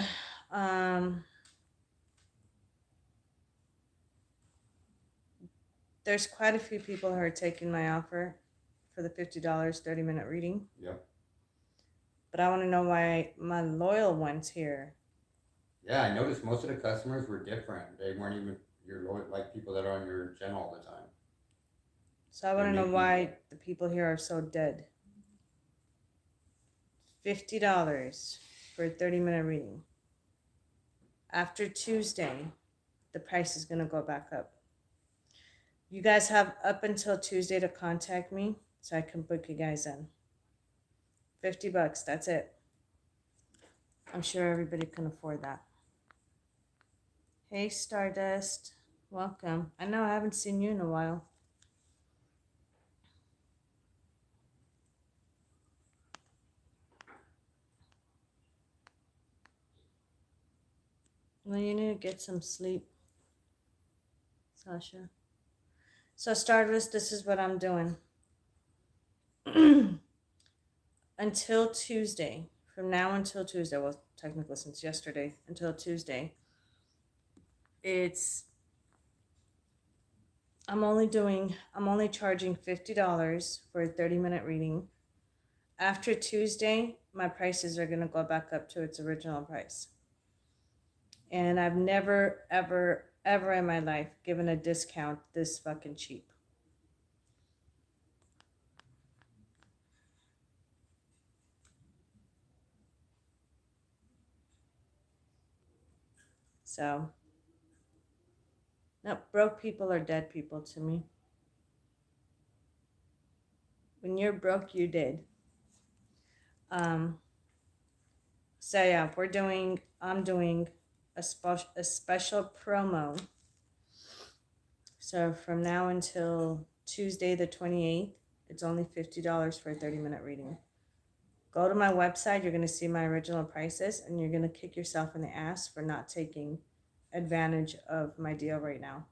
There's quite a few people who are taking my offer for the $50 30-minute reading. Yep. But I want to know why my loyal ones here. Yeah, I noticed most of the customers were different. They weren't even your loyal, like people that are on your channel all the time. So I want to know why the people here are so dead. $50 for a 30-minute reading. After Tuesday, the price is going to go back up. You guys have up until Tuesday to contact me so I can book you guys in. $50, that's it. I'm sure everybody can afford that. Hey, Stardust. Welcome. I know I haven't seen you in a while. Well, you need to get some sleep, Sasha. So, Stardust, this is what I'm doing. Until Tuesday, from now until Tuesday, well, technically since yesterday until Tuesday, I'm only charging $50 for a 30-minute reading. After Tuesday, my prices are going to go back up to its original price. And I've never, ever, ever in my life given a discount this fucking cheap. So, no, broke people are dead people to me. When you're broke, you're dead. So yeah, I'm doing a special promo. So from now until Tuesday the 28th, it's only $50 for a 30-minute reading. Go to my website, you're going to see my original prices, and you're going to kick yourself in the ass for not taking advantage of my deal right now.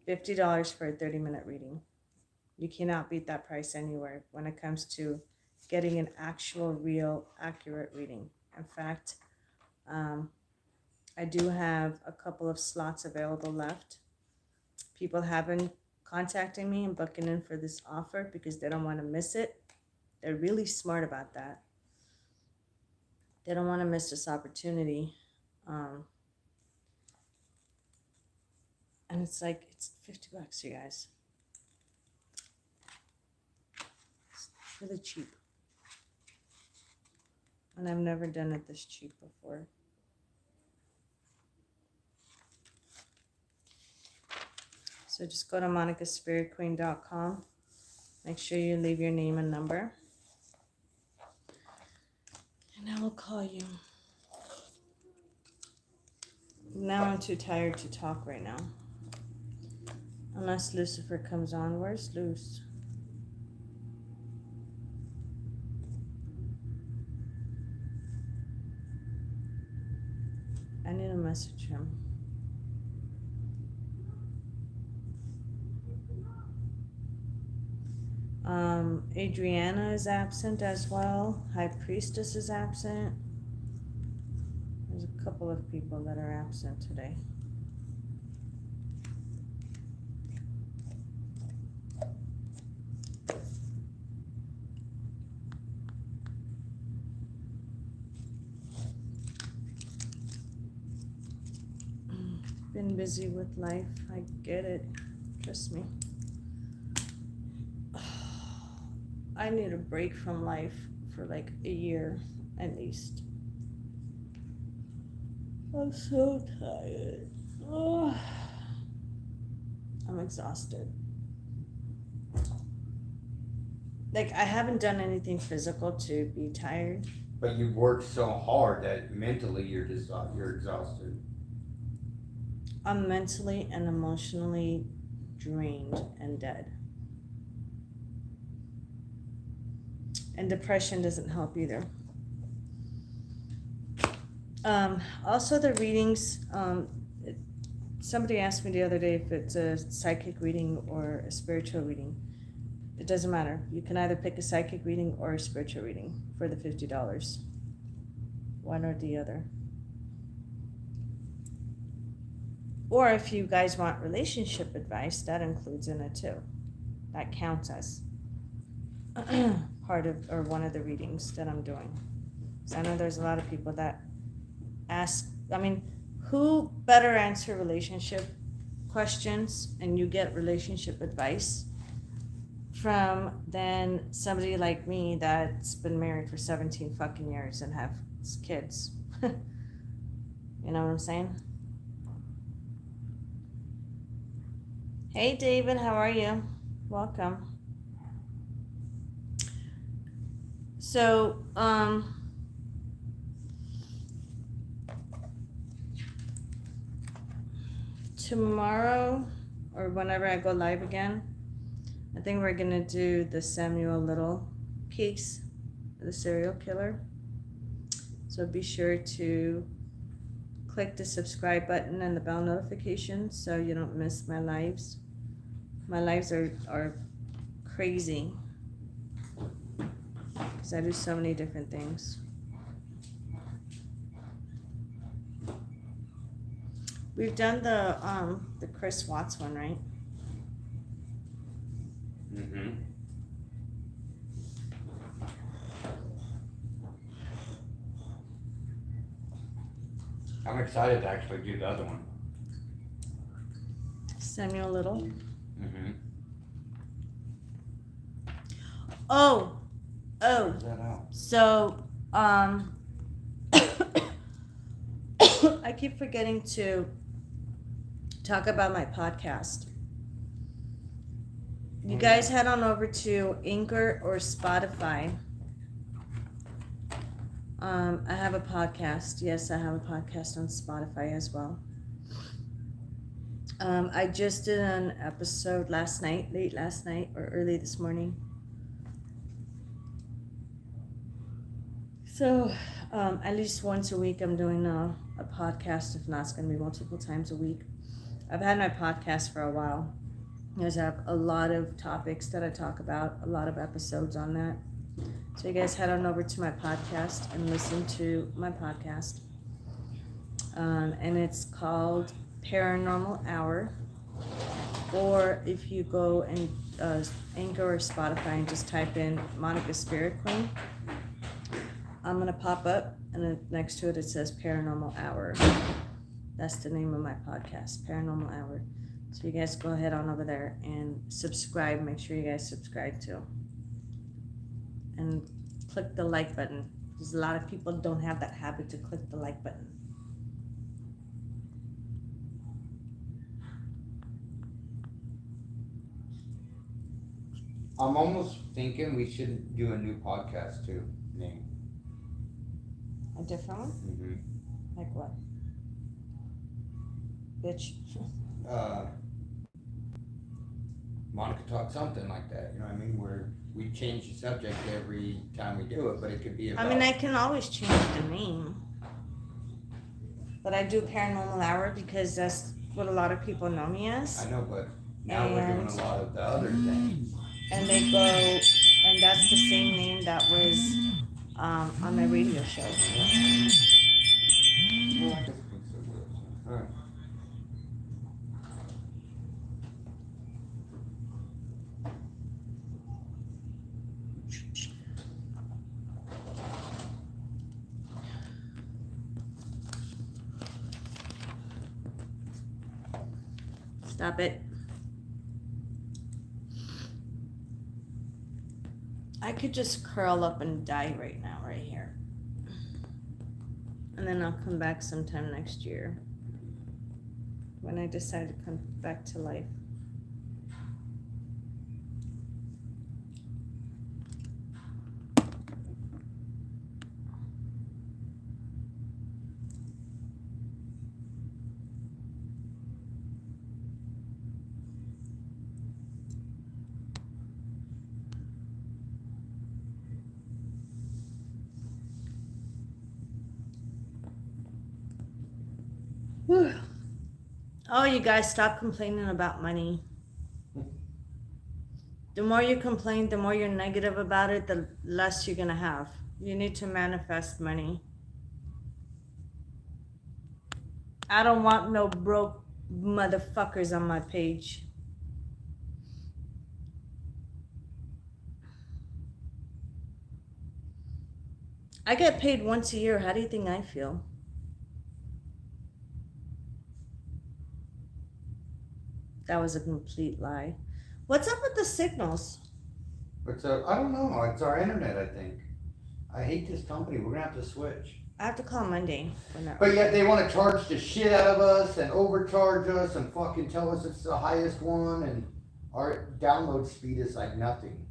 $50 for a 30-minute reading. You cannot beat that price anywhere when it comes to getting an actual, real, accurate reading. In fact, I do have a couple of slots available left. People have been contacting me and booking in for this offer because they don't want to miss it. They're really smart about that. They don't want to miss this opportunity. And it's like, it's $50, you guys. It's really cheap. And I've never done it this cheap before. So just go to monicaspiritqueen143. Make sure you leave your name and number. And I will call you. Now I'm too tired to talk right now. Unless Lucifer comes on. Where's Luce? I need to message him. Adriana is absent as well. High Priestess is absent. There's a couple of people that are absent today. Been busy with life. I get it. Trust me. I need a break from life for like a year at least. I'm so tired. Oh, I'm exhausted. Like, I haven't done anything physical to be tired. But you work so hard that mentally you're exhausted. I'm mentally and emotionally drained and dead. And depression doesn't help either. Also the readings, somebody asked me the other day if it's a psychic reading or a spiritual reading. It doesn't matter. You can either pick a psychic reading or a spiritual reading for the $50. One or the other. Or if you guys want relationship advice, that includes in it too. That counts as part of, or one of the readings that I'm doing. So I know there's a lot of people that ask, I mean, who better answer relationship questions and you get relationship advice from than somebody like me that's been married for 17 fucking years and have kids. You know what I'm saying? Hey David, how are you? Welcome. So, tomorrow or whenever I go live again, I think we're gonna do the Samuel Little piece, the serial killer. So be sure to click the subscribe button and the bell notification so you don't miss my lives. My lives are crazy because I do so many different things. We've done the Chris Watts one, right? Mm-hmm. I'm excited to actually do the other one. Samuel Little. Mm-hmm. Oh, Where's that out? so I keep forgetting to talk about my podcast. You guys head on over to Anchor or Spotify I have a podcast. Yes, I have a podcast on Spotify as well. I just did an episode late last night or early this morning. So, at least once a week, I'm doing a podcast. If not, it's going to be multiple times a week. I've had my podcast for a while. Because I have a lot of topics that I talk about, a lot of episodes on that. So you guys head on over to my podcast and listen to my podcast. And it's called Paranormal Hour. Or if you go and Anchor or Spotify and just type in Monica Spirit Queen, I'm going to pop up, and then next to it, it says Paranormal Hour. That's the name of my podcast, Paranormal Hour. So you guys go ahead on over there and subscribe. Make sure you guys subscribe too. And click the like button. Because a lot of people don't have that habit to click the like button. I'm almost thinking we should do a new podcast too. Name. A different one? Mm-hmm. Like what? Bitch. Monica talk something like that. You know what I mean? Where we change the subject every time we do it, but it could be about... I mean, I can always change the name. But I do Paranormal Hour because that's what a lot of people know me as. I know, but now we're doing a lot of the other things. And they go, and that's the same name that was on my radio show. Alright. Stop it. I could just curl up and die right now, right here. And then I'll come back sometime next year when I decide to come back to life. Oh, you guys, stop complaining about money. The more you complain, the more you're negative about it, the less you're going to have. You need to manifest money. I don't want no broke motherfuckers on my page. I get paid once a year. How do you think I feel? That was a complete lie. What's up with the signals? What's up? I don't know. It's our internet, I think. I hate this company. We're gonna have to switch. I have to call Monday. But yet they want to charge the shit out of us and overcharge us and fucking tell us it's the highest one, and our download speed is like nothing.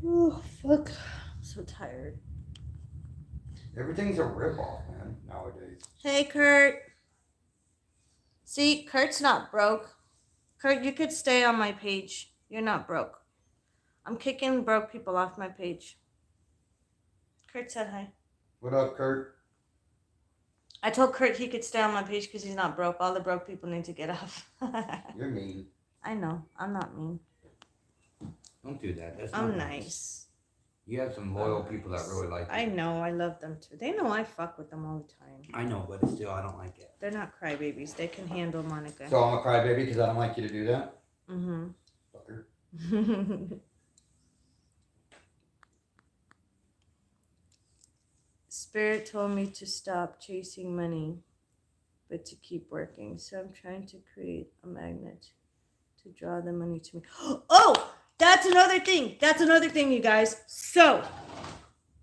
Oh, fuck. I'm so tired. Everything's a ripoff, man, nowadays. Hey, Kurt. See, Kurt's not broke. Kurt, you could stay on my page. You're not broke. I'm kicking broke people off my page. Kurt said hi. What up, Kurt? I told Kurt he could stay on my page because he's not broke. All the broke people need to get off. You're mean. I know. I'm not mean. Don't do that. That's I'm not nice. You have some loyal people that really like you. I know. I love them too. They know I fuck with them all the time. I know, but still, I don't like it. They're not crybabies. They can handle Monica. So I'm a crybaby because I don't like you to do that? Mm-hmm. Fucker. Spirit told me to stop chasing money, but to keep working. So I'm trying to create a magnet to draw the money to me. Oh, that's another thing. That's another thing, you guys. So,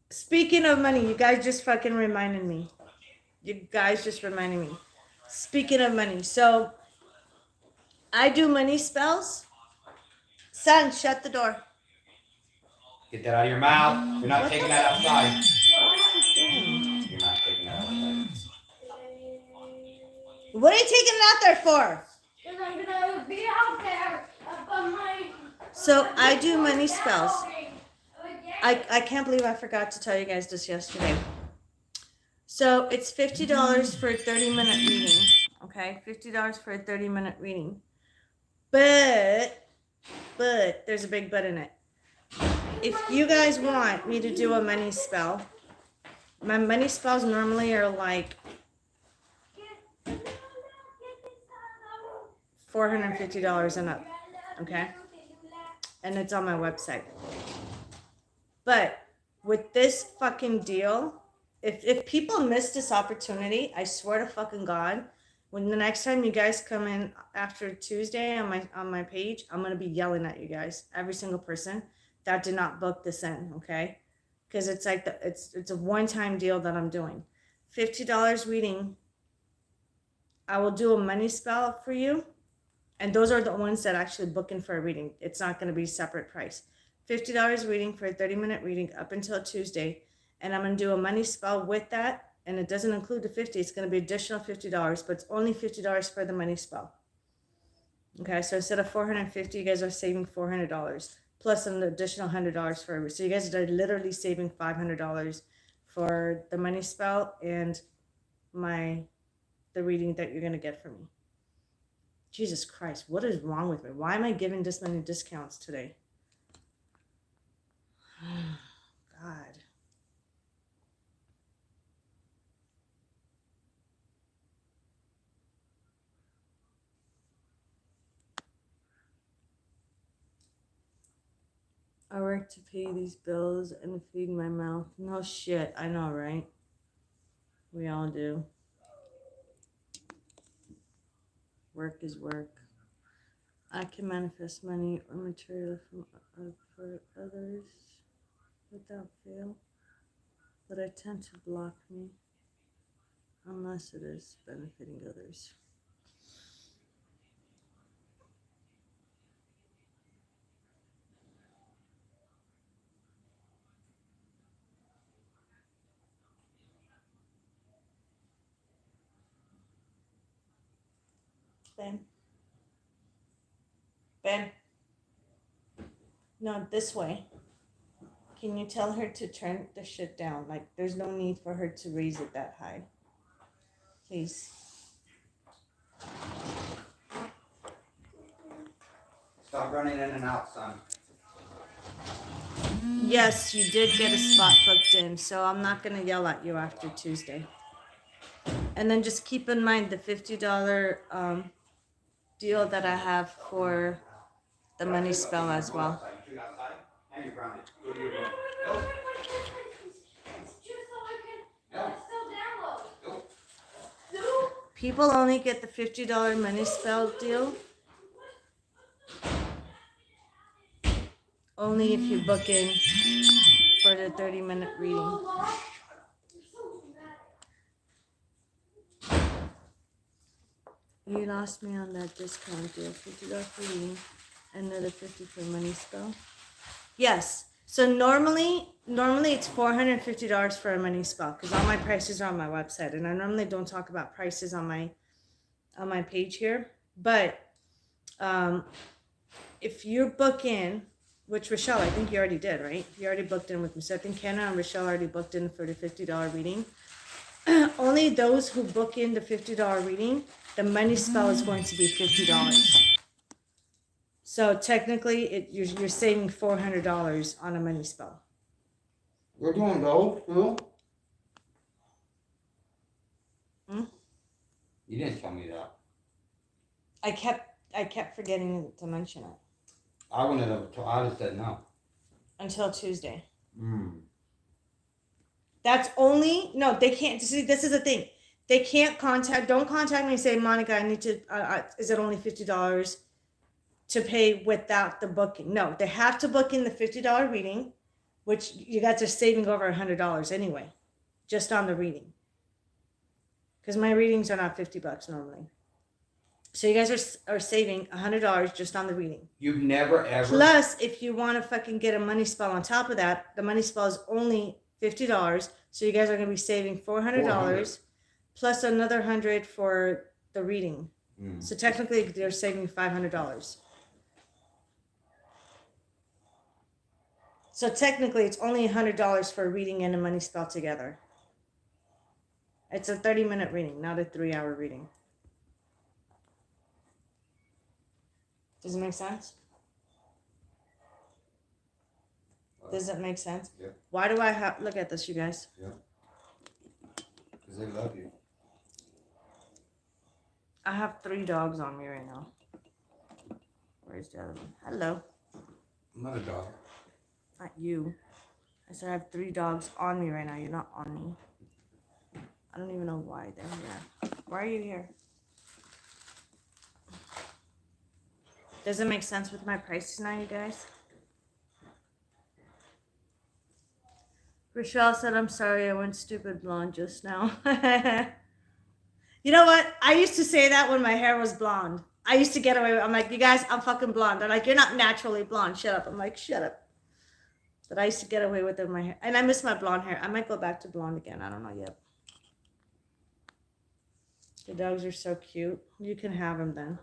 speaking of money, you guys just fucking reminded me. You guys just reminded me. Speaking of money. So, I do money spells. Son, shut the door. Get that out of your mouth. You're not What taking the that outside. What is he doing? You're not taking that outside. What are you taking it out there for? Because I'm gonna be out there up on my. So I do money spells. I can't believe I forgot to tell you guys this yesterday. So it's $50 for a 30-minute reading. Okay, $50 for a 30-minute reading. But there's a big but in it. If you guys want me to do a money spell, my money spells normally are like $450 and up. Okay? And it's on my website. But with this fucking deal, if people miss this opportunity, I swear to fucking God, when the next time you guys come in after Tuesday on my page, I'm gonna be yelling at you guys, every single person that did not book this in, okay? Because it's like it's a one-time deal that I'm doing. $50 reading. I will do a money spell for you, and those are the ones that actually book in for a reading. It's not going to be a separate price. $50 reading for a 30-minute reading up until Tuesday, and I'm going to do a money spell with that, and it doesn't include the 50. It's going to be additional $50, but it's only $50 for the money spell. Okay, so instead of $450, you guys are saving $400 plus an additional $100 for every. So you guys are literally saving $500 for the money spell and the reading that you're going to get from me. Jesus Christ, what is wrong with me? Why am I giving this many discounts today? God. I work to pay these bills and feed my mouth. No shit, I know, right? We all do. Work is work. I can manifest money or material for others without fail, but I tend to block me unless it is benefiting others. Ben. No, this way. Can you tell her to turn the shit down? Like, there's no need for her to raise it that high. Please. Stop running in and out, son. Yes, you did get a spot booked in, so I'm not going to yell at you after Tuesday. And then just keep in mind the $50 deal that I have for the money spell as well. And you're grounded. Go to your room. Go. It's just so I can still download. Go. No. People only get the $50 money spell deal only if you book in for the 30-minute reading. You lost me on that discount deal. $50 for reading, another $50 for money spell. Yes. So normally it's $450 for a money spell because all my prices are on my website, and I normally don't talk about prices on my page here. But if you book in, which Rochelle, I think you already did, right? You already booked in with me. So I think Kenna and Rochelle already booked in for the $50 reading. Only those who book in the $50 reading, the money spell is going to be $50. So technically, you're saving $400 on a money spell. We're doing those, too? You didn't tell me that. I kept forgetting to mention it I wouldn't have. I would have said no. until Tuesday. Mm. That's only no. They can't. See, this is the thing. They can't don't contact me and say, Monica, I need to. Is it only $50 to pay without the booking? No, they have to book in the $50 reading, which you guys are saving over $100 anyway, just on the reading. Because my readings are not $50 normally. So you guys are saving $100 just on the reading. You've never ever. Plus, if you want to fucking get a money spell on top of that, the money spell is only $50. So you guys are going to be saving $400 plus another $100 for the reading. So technically, they're saving $500. So technically, it's only $100 for a reading and a money spell together. It's a 30-minute reading, not a 3-hour reading. Does it make sense? Does it make sense? Yeah. Why do I have... Look at this, you guys. Yeah. Because they love you. I have 3 dogs on me right now. Where's the other one? Hello. I'm not a dog. Not you. I said I have 3 dogs on me right now. You're not on me. I don't even know why they're here. Why are you here? Does it make sense with my prices now, you guys? Rochelle said, I'm sorry I went stupid blonde just now. You know what? I used to say that when my hair was blonde. I used to get away with it. I'm like, you guys, I'm fucking blonde. They're like, you're not naturally blonde. Shut up. I'm like, shut up. But I used to get away with it in my hair. And I miss my blonde hair. I might go back to blonde again. I don't know yet. The dogs are so cute. You can have them then.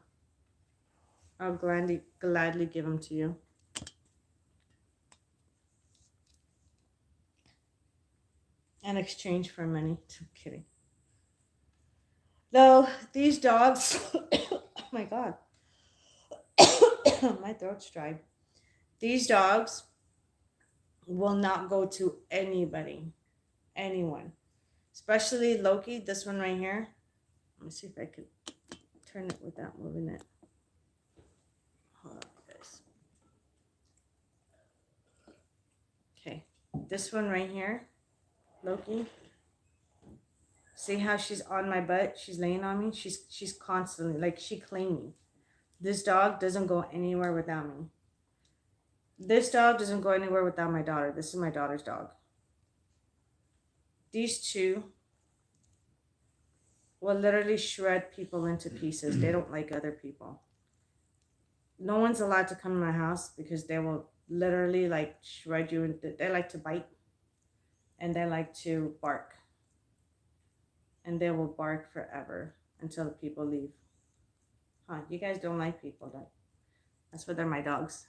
I'll gladly give them to you. In exchange for money. I'm kidding. Though these dogs, oh my God, my throat's dry. These dogs will not go to anybody, anyone, especially Loki. This one right here. Let me see if I could turn it without moving it. Hold on, guys. Okay, this one right here, Loki. See how she's on my butt? She's laying on me. She's constantly, like, she claimed me. This dog doesn't go anywhere without me. This dog doesn't go anywhere without my daughter. This is my daughter's dog. These two will literally shred people into pieces. They don't like other people. No one's allowed to come to my house because they will literally, like, shred you. They like to bite. And they like to bark. And they will bark forever until the people leave. Huh, you guys don't like people, though. That's why they're my dogs.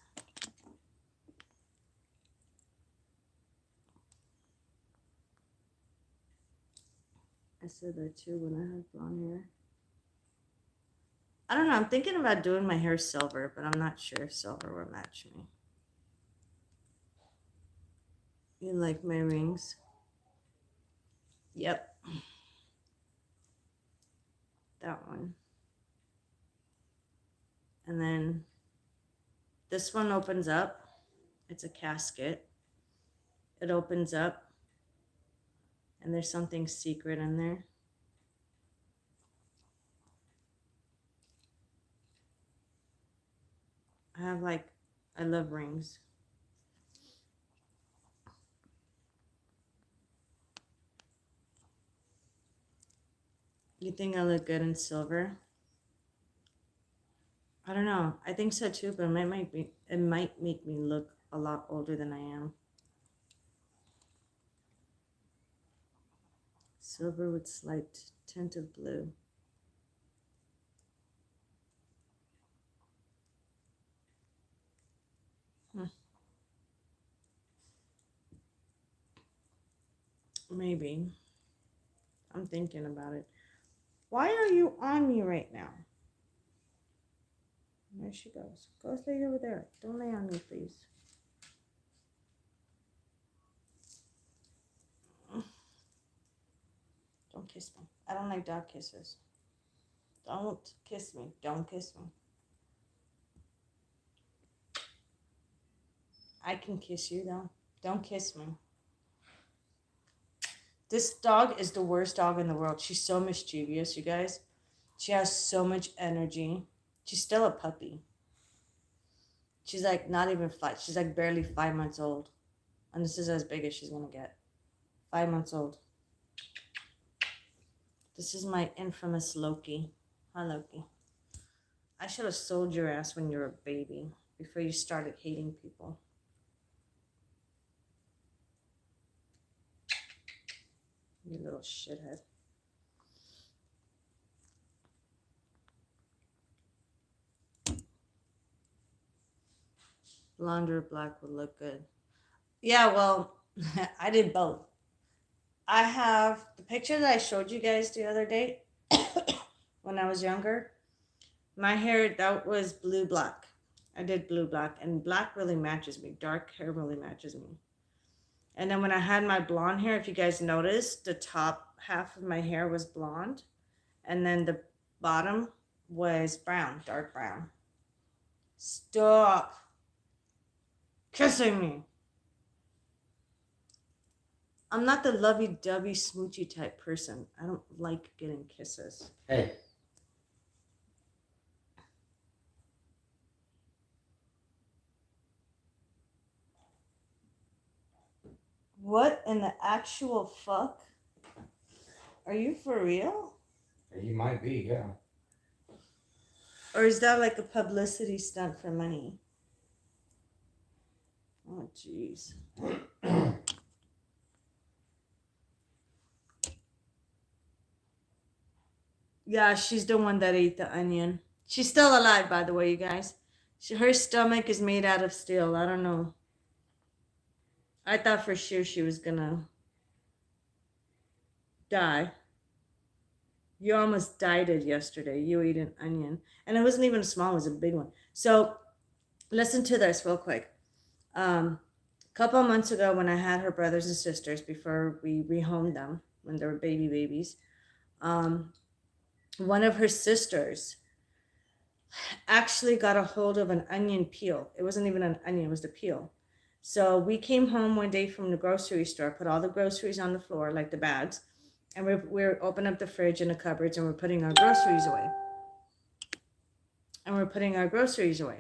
I said that too when I had blonde hair. I don't know, I'm thinking about doing my hair silver, but I'm not sure if silver will match me. You like my rings? Yep. That one. And then this one opens up. It's a casket. It opens up. And there's something secret in there. I love rings. You think I look good in silver? I don't know. I think so too, but it might make me look a lot older than I am. Silver with slight tint of blue. Maybe. I'm thinking about it. Why are you on me right now? There she goes. Go lay over there. Don't lay on me, please. Don't kiss me. I don't like dog kisses. Don't kiss me. Don't kiss me. I can kiss you though. Don't kiss me. This dog is the worst dog in the world. She's so mischievous, you guys. She has so much energy. She's still a puppy. She's like not even 5. She's like barely 5 months old. And this is as big as she's going to get. 5 months old. This is my infamous Loki. Hi, Loki. I should have sold your ass when you were a baby before you started hating people. You little shithead. Blonde or black would look good. Yeah, well, I did both. I have the picture that I showed you guys the other day when I was younger. My hair, that was blue black. I did blue black, and black really matches me. Dark hair really matches me. And then when I had my blonde hair, if you guys noticed, the top half of my hair was blonde, and then the bottom was brown, dark brown. Stop kissing me. I'm not the lovey-dovey, smoochy type person. I don't like getting kisses. Hey. What in the actual fuck? Are you for real? You might be, yeah. Or is that like a publicity stunt for money? Oh, jeez. Yeah, she's the one that ate the onion. She's still alive, by the way, you guys. Her stomach is made out of steel. I don't know. I thought for sure she was gonna die. You almost died it yesterday. You ate an onion. And it wasn't even small, it was a big one. So listen to this real quick. A couple of months ago when I had her brothers and sisters, before we rehomed them, when they were babies, one of her sisters actually got a hold of an onion peel. It wasn't even an onion, it was the peel. So we came home one day from the grocery store, put all the groceries on the floor, like the bags, and we're opening up the fridge and the cupboards, and we're putting our groceries away.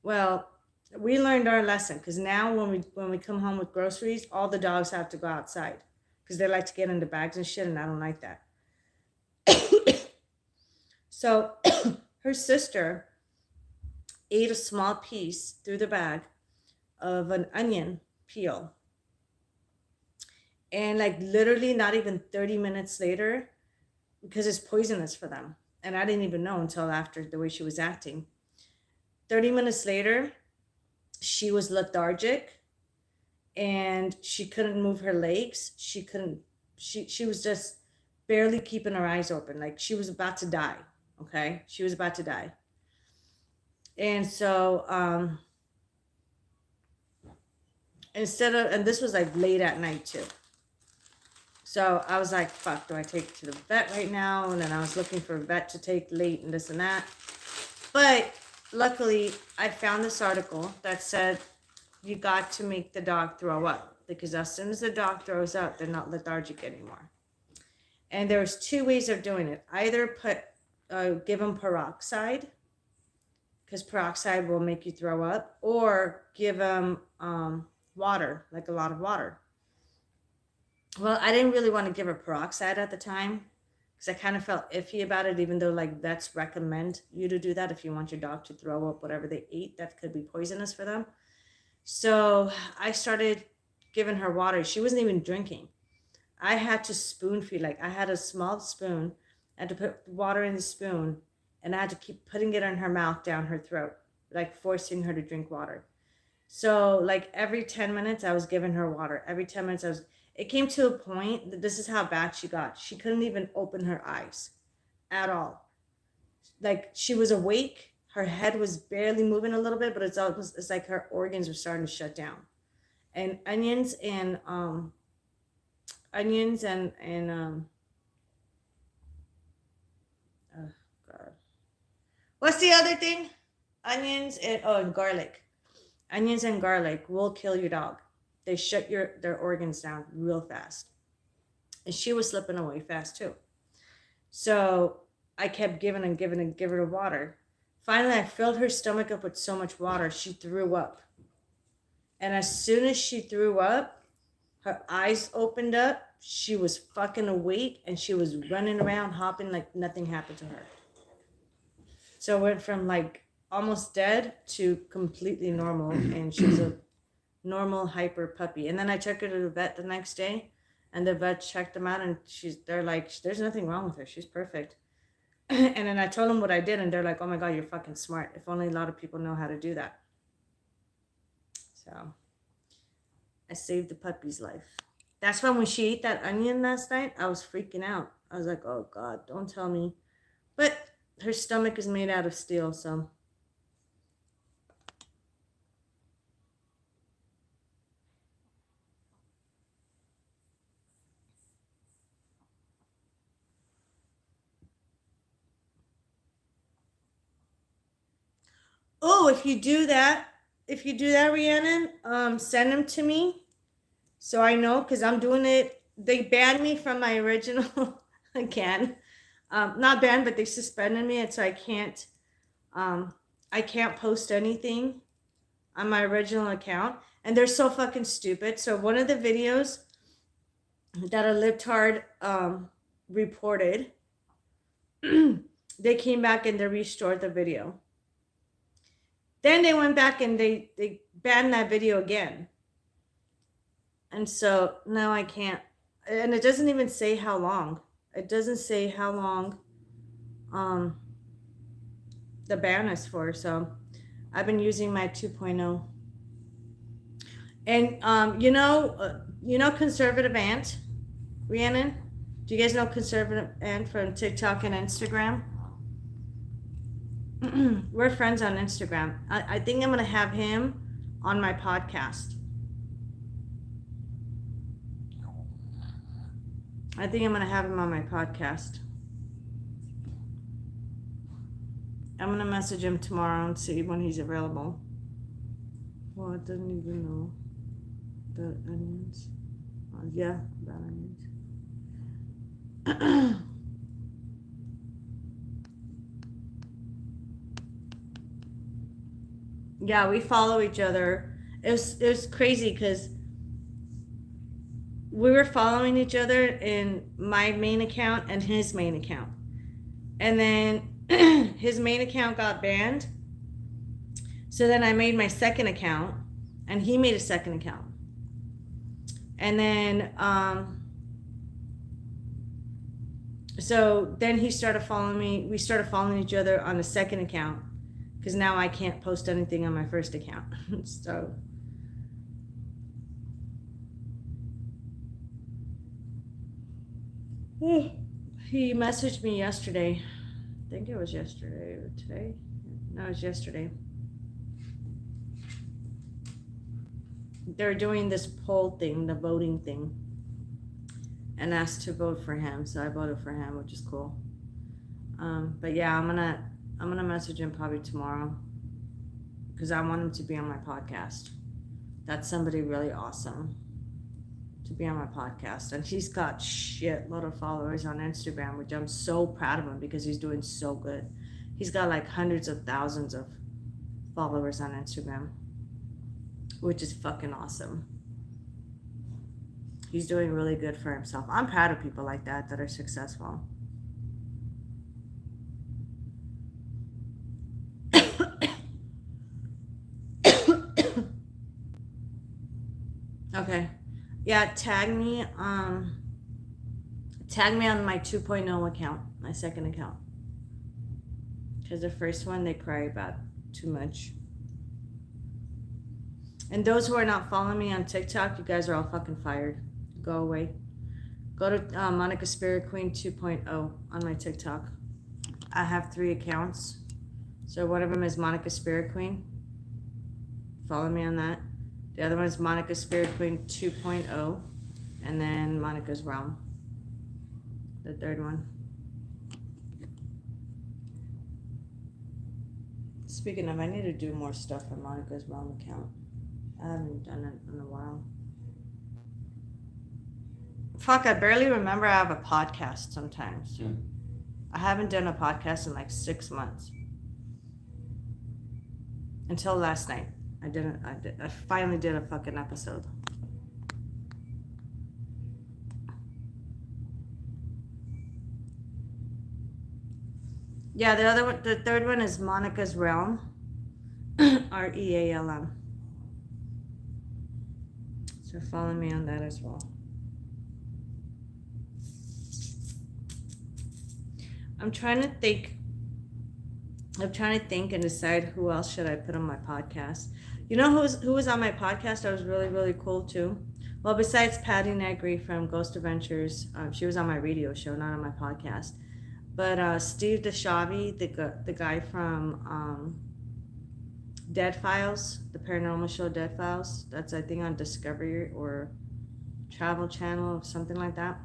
Well, we learned our lesson, because now when we come home with groceries, all the dogs have to go outside because they like to get in the bags and shit, and I don't like that. So her sister ate a small piece through the bag of an onion peel. And like literally not even 30 minutes later, because it's poisonous for them. And I didn't even know until after the way she was acting. 30 minutes later, she was lethargic and she couldn't move her legs. She was just barely keeping her eyes open. Like she was about to die. Okay. She was about to die. And so, and this was like late at night too. So I was like, fuck, do I take it to the vet right now? And then I was looking for a vet to take late and this and that. But luckily, I found this article that said you got to make the dog throw up. Because as soon as the dog throws up, they're not lethargic anymore. And there's two ways of doing it. Either give them peroxide, because peroxide will make you throw up, or give them water, like a lot of water. Well, I didn't really want to give her peroxide at the time because I kind of felt iffy about it, even though like vets recommend you to do that if you want your dog to throw up whatever they ate that could be poisonous for them. So I started giving her water. She wasn't even drinking. I had to spoon feed. Like I had a small spoon, I had to put water in the spoon, and I had to keep putting it in her mouth down her throat, like forcing her to drink water. So like every 10 minutes I was giving her water. Every 10 minutes it came to a point that this is how bad she got. She couldn't even open her eyes at all. Like she was awake. Her head was barely moving a little bit, but it's like her organs were starting to shut down. And onions and oh God. What's the other thing? Onions and garlic. Onions and garlic will kill your dog. They shut their organs down real fast. And she was slipping away fast too. So I kept giving her water. Finally, I filled her stomach up with so much water, she threw up. And as soon as she threw up, her eyes opened up. She was fucking awake and she was running around, hopping like nothing happened to her. So it went from like almost dead to completely normal, and she's a normal hyper puppy. And then I took her to the vet the next day, and the vet checked them out, and they're like, there's nothing wrong with her. She's perfect. And then I told them what I did, and they're like, oh my God, you're fucking smart. If only a lot of people know how to do that. So I saved the puppy's life. That's why when she ate that onion last night, I was freaking out. I was like, oh God, don't tell me. But her stomach is made out of steel, so. Oh, if you do that, Rhiannon, send them to me so I know, because I'm doing it. They banned me from my original again. Not banned, but they suspended me, and so I can't post anything on my original account. And they're so fucking stupid. So one of the videos that a libtard reported, they came back and they restored the video. Then they went back and they banned that video again. And so now I can't. And it doesn't even say how long. It doesn't say how long the ban is for. So I've been using my 2.0. And you know Conservative Ant, Rhiannon? Do you guys know Conservative Ant from TikTok and Instagram? We're friends on Instagram. I think I'm going to have him on my podcast. I think I'm going to have him on my podcast. I'm going to message him tomorrow and see when he's available. Well, it doesn't even know the onions. Yeah, the onions. Yeah, we follow each other. It was crazy because we were following each other in my main account and his main account. And then his main account got banned. So then I made my second account and he made a second account. And then so then he started following me. We started following each other on the second account, because now I can't post anything on my first account. So he messaged me yesterday. I think it was yesterday or today. No, it was yesterday. They're doing this poll thing, the voting thing, and asked to vote for him. So I voted for him, which is cool. But yeah, I'm gonna message him probably tomorrow, because I want him to be on my podcast. That's somebody really awesome to be on my podcast. And he's got shitload of followers on Instagram, which I'm so proud of him because he's doing so good. He's got like hundreds of thousands of followers on Instagram, which is fucking awesome. He's doing really good for himself. I'm proud of people like that are successful. Okay. Yeah, tag me on my 2.0 account, my second account. Because the first one they cry about too much. And those who are not following me on TikTok, you guys are all fucking fired. Go away. Go to Monica Spirit Queen 2.0 on my TikTok. I have 3 accounts. So one of them is Monica Spirit Queen. Follow me on that. The other one is Monica Spirit Queen 2.0. And then Monica's Realm. The third one. Speaking of, I need to do more stuff on Monica's Realm account. I haven't done it in a while. Fuck, I barely remember I have a podcast sometimes. Yeah. I haven't done a podcast in like 6 months. Until last night. I finally did a fucking episode. Yeah, the other one, the third one is Monica's Realm, REALM. So follow me on that as well. I'm trying to think. I'm trying to think and decide who else should I put on my podcast. You know who was on my podcast that was really really cool too. Well, besides Patty Negri from Ghost Adventures, she was on my radio show, not on my podcast. But Steve DeShavi, the guy from Dead Files, the paranormal show Dead Files. That's I think on Discovery or Travel Channel or something like that.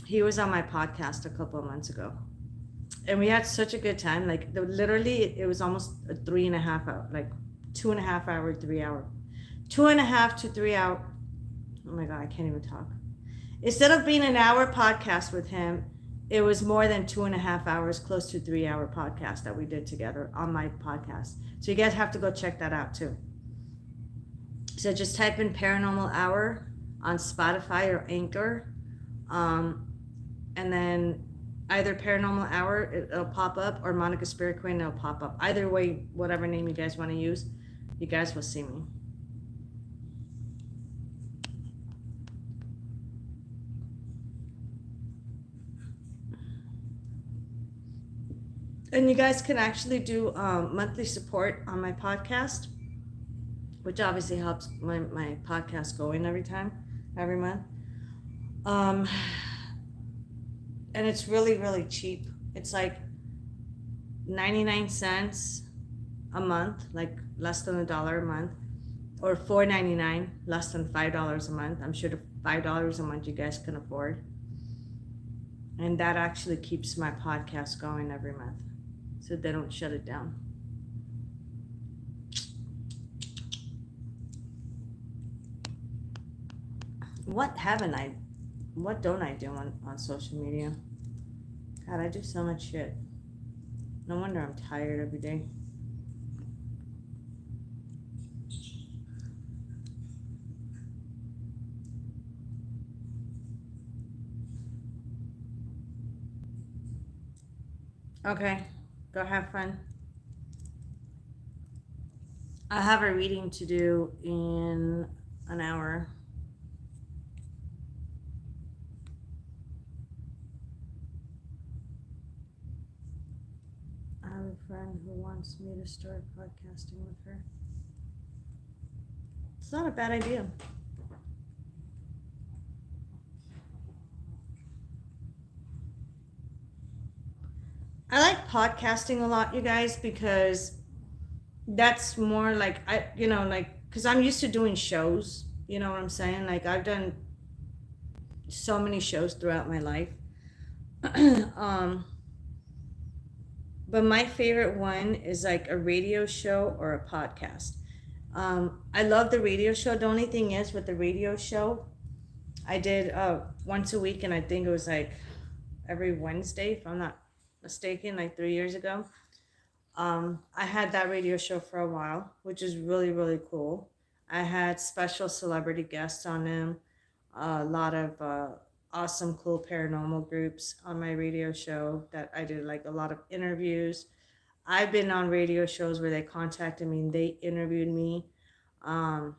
He was on my podcast a couple of months ago, and we had such a good time. Like literally, it was almost a 3.5 hour, like 2.5 hour, 3 hour, 2.5 to 3 hour. Oh my god, I can't even talk. Instead of being an hour podcast with him, it was more than 2.5 hours, close to 3 hour podcast that we did together on my podcast. So you guys have to go check that out too. So just type in Paranormal Hour on Spotify or Anchor, and then either Paranormal Hour, it'll pop up, or Monica Spirit Queen, it'll pop up. Either way, whatever name you guys want to use, you guys will see me. And you guys can actually do monthly support on my podcast, which obviously helps my podcast going every month. And it's really, really cheap. It's like 99 cents a month, like less than $1 a month, or $4.99, less than $5 a month. I'm sure the $5 a month you guys can afford. And that actually keeps my podcast going every month, so they don't shut it down. What don't I do on social media? God, I do so much shit. No wonder I'm tired every day. Okay, go have fun. I have a reading to do in an hour. I have a friend who wants me to start podcasting with her. It's not a bad idea. I like podcasting a lot, you guys, because that's more like because I'm used to doing shows. You know what I'm saying? Like I've done so many shows throughout my life. But my favorite one is like a radio show or a podcast. I love the radio show. The only thing is with the radio show, I did once a week, and I think it was like every Wednesday, if I'm not mistaken, like 3 years ago. I had that radio show for a while, which is really, really cool. I had special celebrity guests on them, a lot of awesome, cool paranormal groups on my radio show that I did like a lot of interviews. I've been on radio shows where they contacted me and they interviewed me. Um,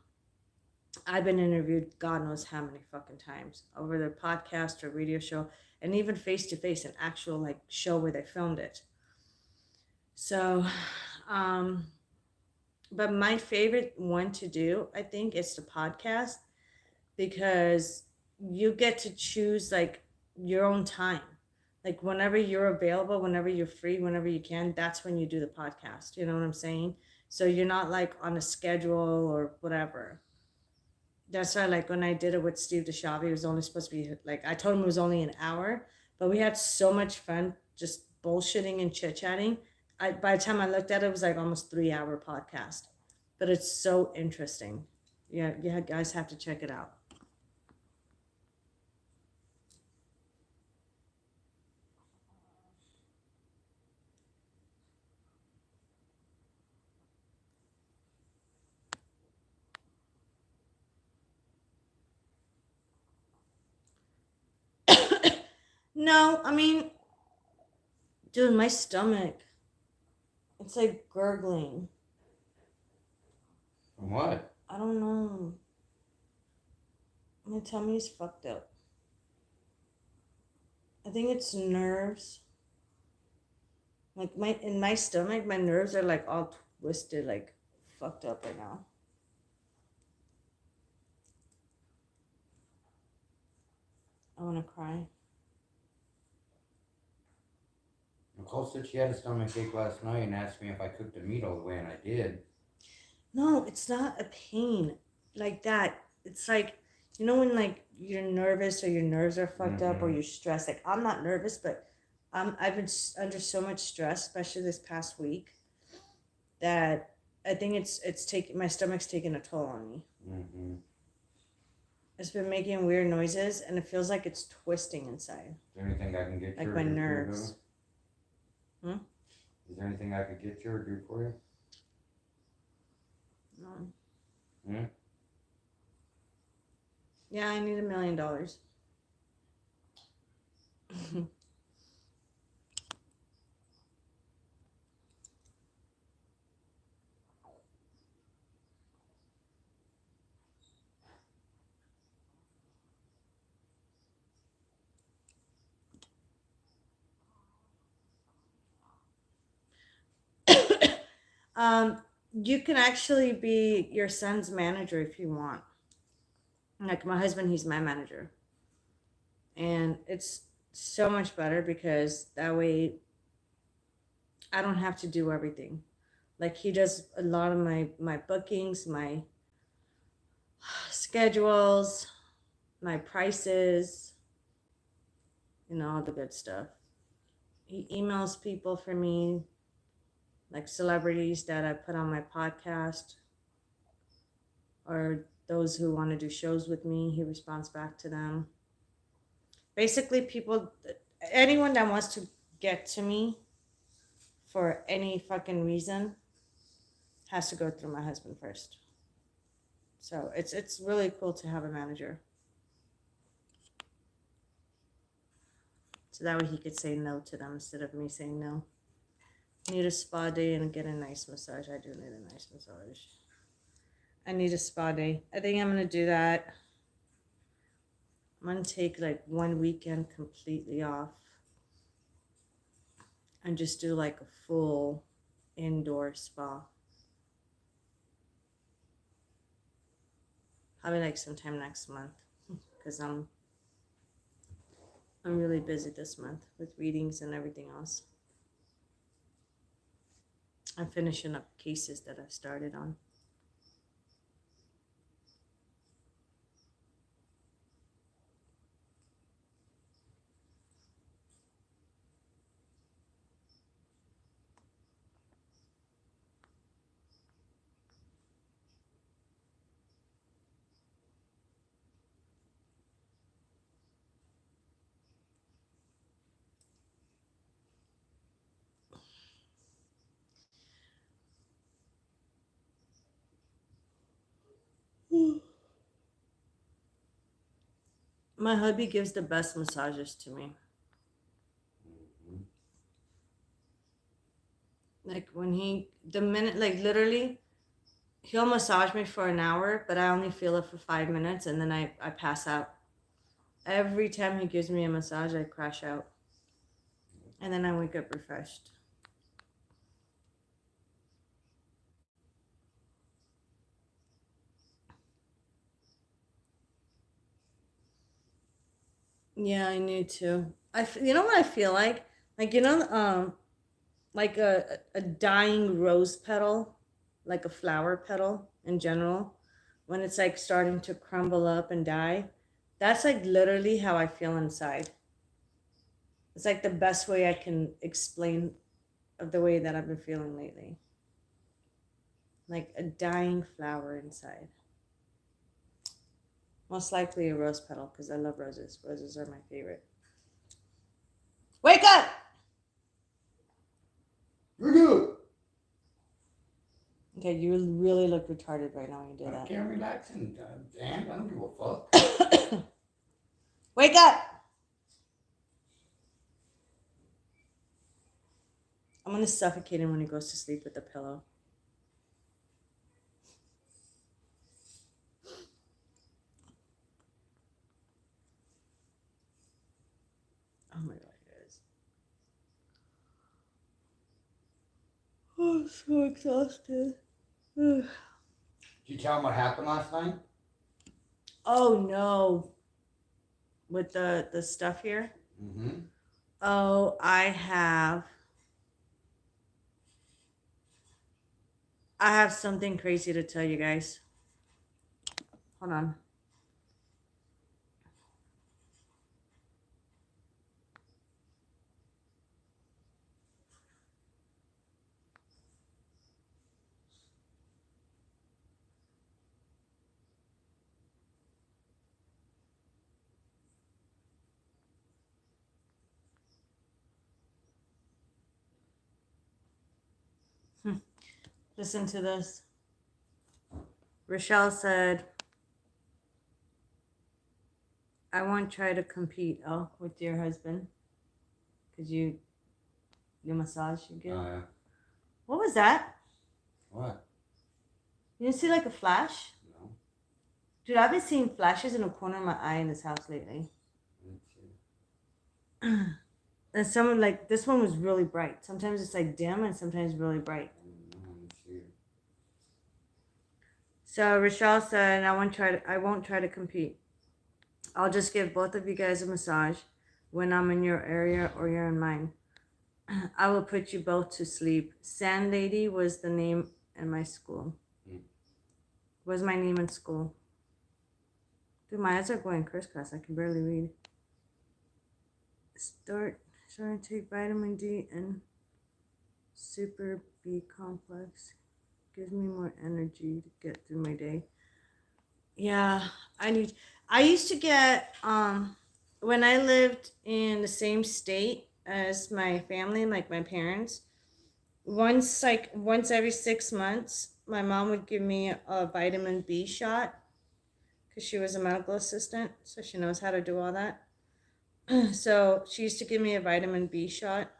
I've been interviewed God knows how many fucking times over the podcast or radio show, and even face to face, an actual like show where they filmed it. So, but my favorite one to do, I think, is the podcast, because you get to choose like your own time. Like whenever you're available, whenever you're free, whenever you can, that's when you do the podcast. You know what I'm saying? So you're not like on a schedule or whatever. That's why, like, when I did it with Steve DeShavi, it was only supposed to be like, I told him it was only an hour, but we had so much fun just bullshitting and chit chatting. By the time I looked at it, it was like almost 3 hour podcast, but it's so interesting. Yeah, you guys have to check it out. No, I mean, Dude, my stomach. It's like gurgling. From what? I don't know. My tummy's fucked up. I think it's nerves. Like in my stomach, my nerves are like all twisted, like fucked up right now. I want to cry. Nicole said she had a stomachache last night and asked me if I cooked the meat all the way, and I did. No, it's not a pain like that. It's like, you know when like you're nervous or your nerves are fucked up or you're stressed. Like I'm not nervous, but I've been under so much stress, especially this past week, that I think it's taking my stomach's taking a toll on me. Mm-hmm. It's been making weird noises, and it feels like it's twisting inside. Is there anything I can get like you? Like my nerves. Is there anything I could get you or do for you? No. Hmm? Yeah, I need $1 million. You can actually be your son's manager if you want. Like my husband, he's my manager. And it's so much better because that way I don't have to do everything. Like he does a lot of my bookings, my schedules, my prices, all the good stuff. He emails people for me, like celebrities that I put on my podcast or those who want to do shows with me. He responds back to them. Basically, anyone that wants to get to me for any fucking reason has to go through my husband first. So it's really cool to have a manager. So that way he could say no to them instead of me saying no. I need a spa day and get a nice massage. I do need a nice massage. I need a spa day. I think I'm going to do that. I'm going to take like one weekend completely off and just do like a full indoor spa. Probably like sometime next month because I'm really busy this month with readings and everything else. I'm finishing up cases that I've started on. My hubby gives the best massages to me. Like literally, he'll massage me for an hour, but I only feel it for 5 minutes and then I pass out. Every time he gives me a massage, I crash out. And then I wake up refreshed. Yeah, I need to. You know what I feel like? Like, like a dying rose petal, like a flower petal in general, when it's like starting to crumble up and die. That's like literally how I feel inside. It's like the best way I can explain of the way that I've been feeling lately. Like a dying flower inside. Most likely a rose petal because I love roses. Roses are my favorite. Wake up! You're good. Okay, you really look retarded right now when you do that. I can't relax and damn, I don't give a fuck. Wake up! want to suffocate him when he goes to sleep with the pillow. Oh my god, guys. Oh, I'm so exhausted. Did you tell him what happened last night? Oh no. With the stuff here? Mm-hmm. Oh, I have something crazy to tell you guys. Hold on. Listen to this. Rochelle said, I won't try to compete, with your husband. Because you massage you give. Oh, yeah. What was that? What? You didn't see like a flash? No. Dude, I've been seeing flashes in the corner of my eye in this house lately. Let's see. And some like this one was really bright. Sometimes it's like dim and sometimes really bright. Let's see. So Rochelle said, I won't try to compete. I'll just give both of you guys a massage when I'm in your area or you're in mine. I will put you both to sleep. Sand Lady was the name in my school. Was my name in school. Dude, my eyes are going crisscross. I can barely read. Start trying to take vitamin D and Super B complex. Gives me more energy to get through my day. Yeah, I used to get, when I lived in the same state as my family, like my parents, once every 6 months, my mom would give me a vitamin B shot because she was a medical assistant, so she knows how to do all that. So she used to give me a vitamin B shot.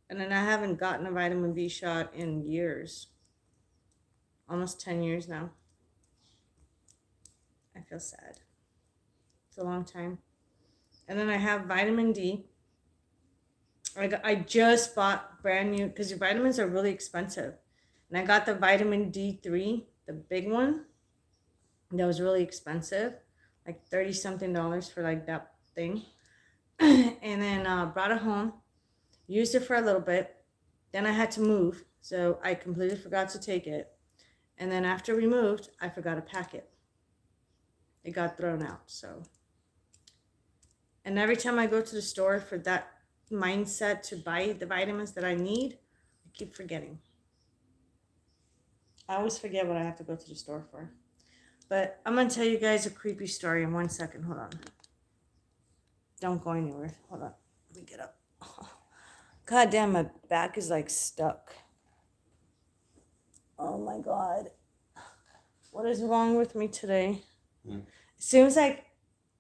And then I haven't gotten a vitamin B shot in years. Almost 10 years now. I feel sad. It's a long time. And then I have vitamin D. I just bought brand new, because your vitamins are really expensive. And I got the vitamin D3, the big one. That was really expensive. Like $30-something for like that thing. And then brought it home. Used it for a little bit. Then I had to move. So I completely forgot to take it. And then after we moved, I forgot to pack it. It got thrown out, so. And every time I go to the store for that mindset to buy the vitamins that I need, I keep forgetting. I always forget what I have to go to the store for. But I'm going to tell you guys a creepy story in 1 second. Hold on. Don't go anywhere. Hold on. Let me get up. God damn, my back is like stuck. Oh my God. What is wrong with me today? It seems like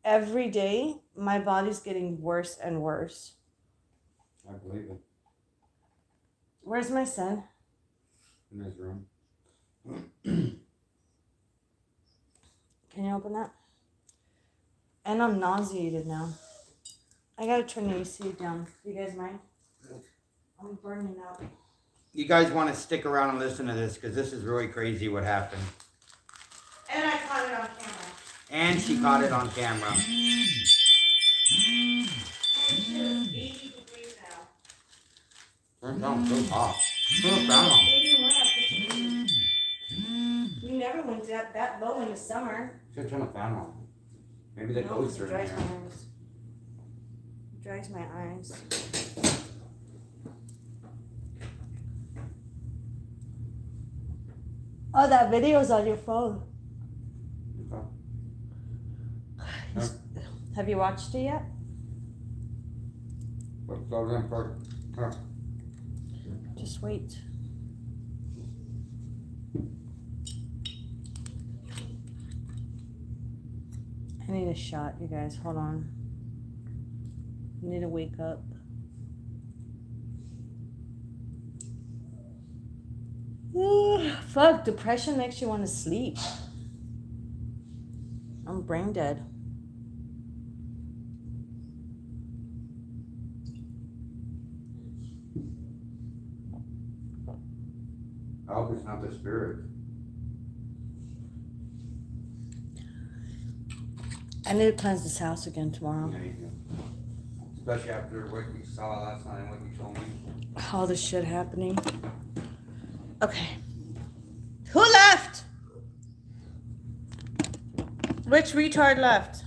every day my body's getting worse and worse. I believe it. Where's my son? In his room. Can you open that? And I'm nauseated now. I gotta turn the AC down. Do you guys mind? I'm burning out. You guys want to stick around and listen to this because this is really crazy what happened. And I caught it on camera. And she caught it on camera. It's 80 degrees now. Turn down so hot. Turn it down. 81 at 15. You never went that low in the summer. Should turn the fan on. Maybe the No, ghosts it are in dries there. my eyes. It dries my eyes. Oh, that video's on your phone. Okay. Have you watched it yet? Let's go in first. Here. Just wait. I need a shot, you guys. Hold on. I need to wake up. Fuck, depression makes you want to sleep. I'm brain dead. I hope it's not the spirit. I need to cleanse this house again tomorrow. Yeah, you do. Especially after what you saw last night and what you told me. All this shit happening. Okay. Who left? Which retard left?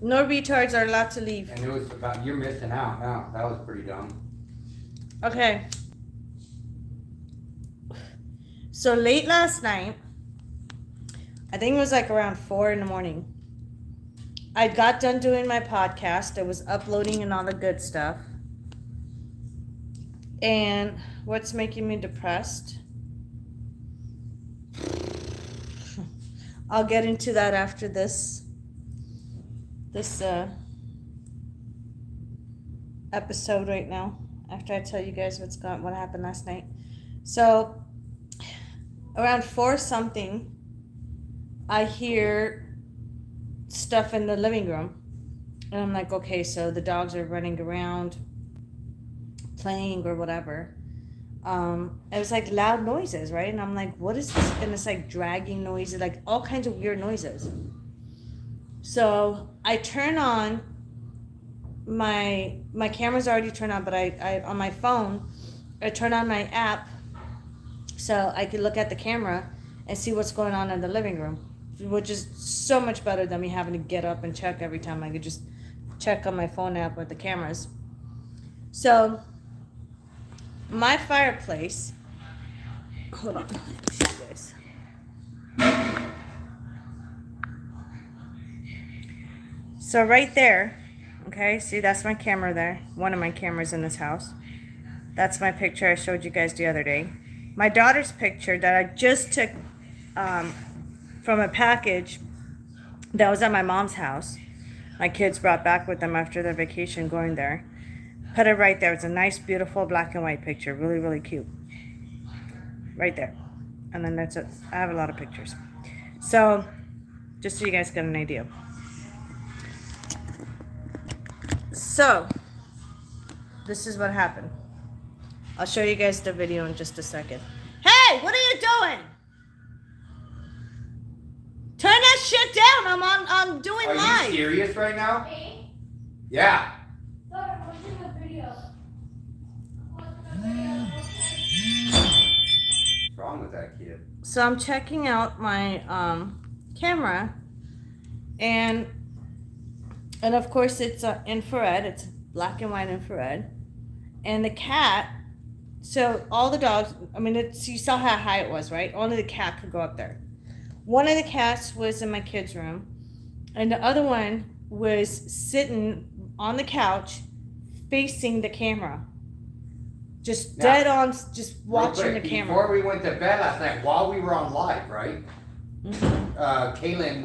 No retards are allowed to leave. And it was about, you're missing out now. That was pretty dumb. Okay. So late last night, I think it was like around 4 a.m. I got done doing my podcast. I was uploading and all the good stuff. And what's making me depressed? I'll get into that after this episode right now. After I tell you guys what happened last night. So around 4 something, I hear stuff in the living room. And I'm like, okay, so the dogs are running around, playing or whatever. It was like loud noises, right? And I'm like, what is this? And it's like dragging noises, like all kinds of weird noises. So I turn on my camera's already turned on, but I on my phone, I turn on my app so I could look at the camera and see what's going on in the living room, which is so much better than me having to get up and check every time. I could just check on my phone app with the cameras. So my fireplace, hold on, let me show you guys. So right there, okay, see, that's my camera there. One of my cameras in this house. That's my picture I showed you guys the other day. My daughter's picture that I just took from a package that was at my mom's house. My kids brought back with them after their vacation going there. Put it right there. It's a nice, beautiful black and white picture. Really, really cute. Right there. And then that's it. I have a lot of pictures. So, just so you guys get an idea. So, this is what happened. I'll show you guys the video in just a second. Hey, what are you doing? Turn that shit down. I'm doing live. Are you serious right now? Me? Yeah. Look, I'm watching a video. What's wrong with that kid? So I'm checking out my camera, and of course it's infrared. It's black and white infrared, and the cat. So all the dogs. I mean, you saw how high it was, right? Only the cat could go up there. One of the cats was in my kids' room, and the other one was sitting on the couch, facing the camera, just dead on, just watching the camera. Before we went to bed last night, while we were on live, right? Mm-hmm. Kaylin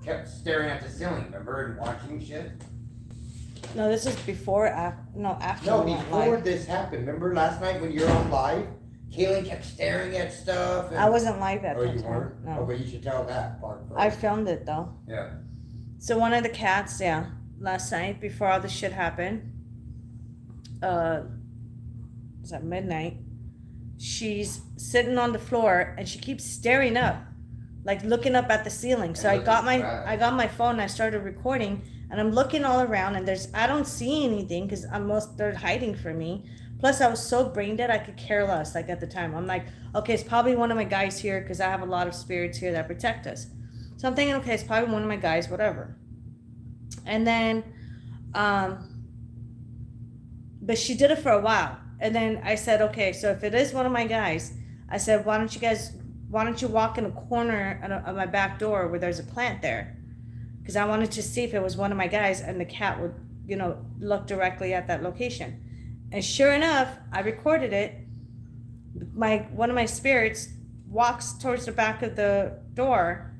kept staring at the ceiling, remember, and watching shit. No, this is before. After. No, before this happened. Remember last night when you were on live? Kaylin kept staring at stuff. I wasn't live at that time. You weren't? No. Oh, but you should tell that part first. I filmed it though. Yeah. So one of the cats, last night before all this shit happened, it was at midnight. She's sitting on the floor and she keeps staring up, like looking up at the ceiling. So I got my phone and I started recording, and I'm looking all around, and I don't see anything because they're hiding from me. Plus, I was so brain dead, I could care less. Like at the time, I'm like, okay, it's probably one of my guys here because I have a lot of spirits here that protect us. So I'm thinking, okay, it's probably one of my guys, whatever. And then, but she did it for a while. And then I said, okay, so if it is one of my guys, I said, why don't you walk in a corner of my back door where there's a plant there? Because I wanted to see if it was one of my guys, and the cat would, look directly at that location. And sure enough, I recorded it. One of my spirits walks towards the back of the door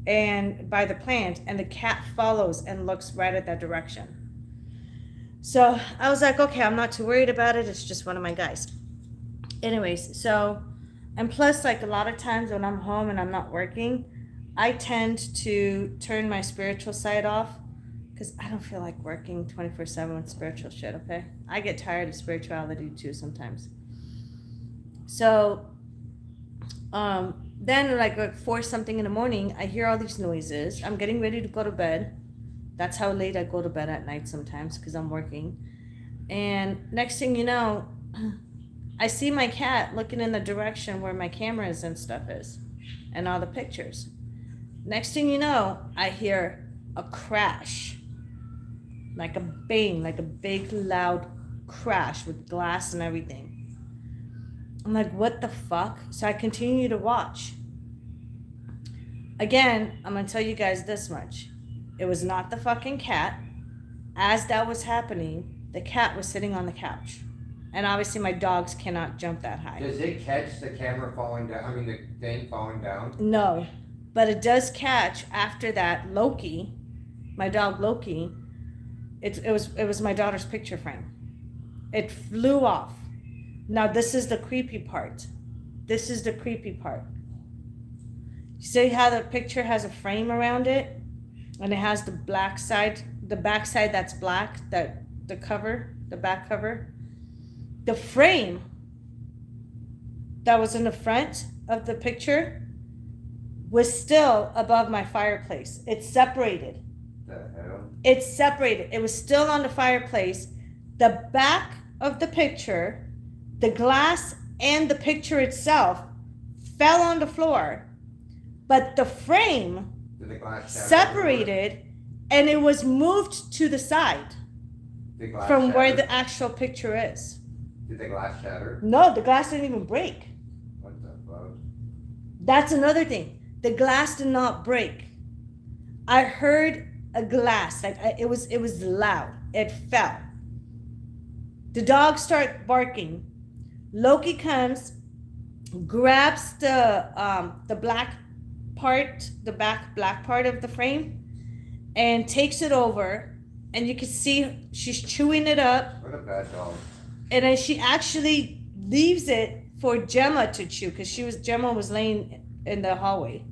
and by the plant, and the cat follows and looks right at that direction. So I was like, okay, I'm not too worried about it. It's just one of my guys. Anyways, so And plus, like a lot of times when I'm home and I'm not working, I tend to turn my spiritual side off because I don't feel like working 24/7 with spiritual shit, okay? I get tired of spirituality too sometimes. So, then like 4 something in the morning, I hear all these noises. I'm getting ready to go to bed. That's how late I go to bed at night sometimes because I'm working. And next thing you know, I see my cat looking in the direction where my cameras and stuff is and all the pictures. Next thing you know, I hear a crash, like a bang, like a big loud crash with glass and everything. I'm like, what the fuck? So I continue to watch. Again, I'm gonna tell you guys this much. It was not the fucking cat. As that was happening, the cat was sitting on the couch. And obviously my dogs cannot jump that high. Does it catch the camera falling down? I mean, the thing falling down? No, but it does catch after that Loki, my dog Loki. It was my daughter's picture frame. It flew off. Now this is the creepy part. This is the creepy part. You see how the picture has a frame around it, and it has the black side, the back side that's black, that the cover, the back cover. The frame that was in the front of the picture was still above my fireplace. It's separated. The hell? It's separated. It was still on the fireplace. The back of the picture, the glass and the picture itself fell on the floor, but the frame Did the glass shatter separated and it was moved to the side the glass from shatter? where the actual picture is. Did the glass shatter? No, the glass didn't even break. What the fuck? That's another thing. The glass did not break. I heard a glass, like it was loud. It fell. The dogs start barking. Loki comes, grabs the black part, the back black part of the frame, and takes it over. And you can see she's chewing it up. What a bad dog. And then she actually leaves it for Gemma to chew because Gemma was laying in the hallway.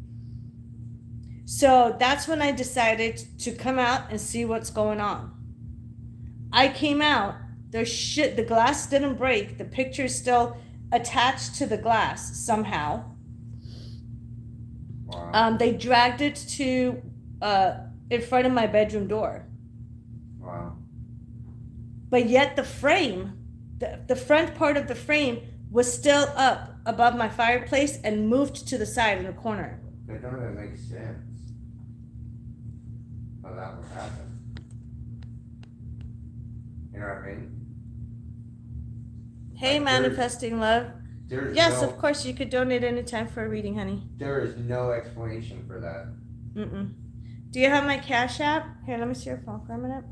So that's when I decided to come out and see what's going on. I came out. The glass didn't break. The picture is still attached to the glass somehow. Wow. They dragged it to in front of my bedroom door. Wow. But yet the frame, the front part of the frame was still up above my fireplace and moved to the side in the corner. That don't even make sense. How that would happen. You know what I mean? Hey, Like, manifesting love. There's Yes, no, of course, you could donate anytime for a reading, honey. There is no explanation for that. Mm-mm. Do you have my Cash App? Here, let me see your phone for a minute.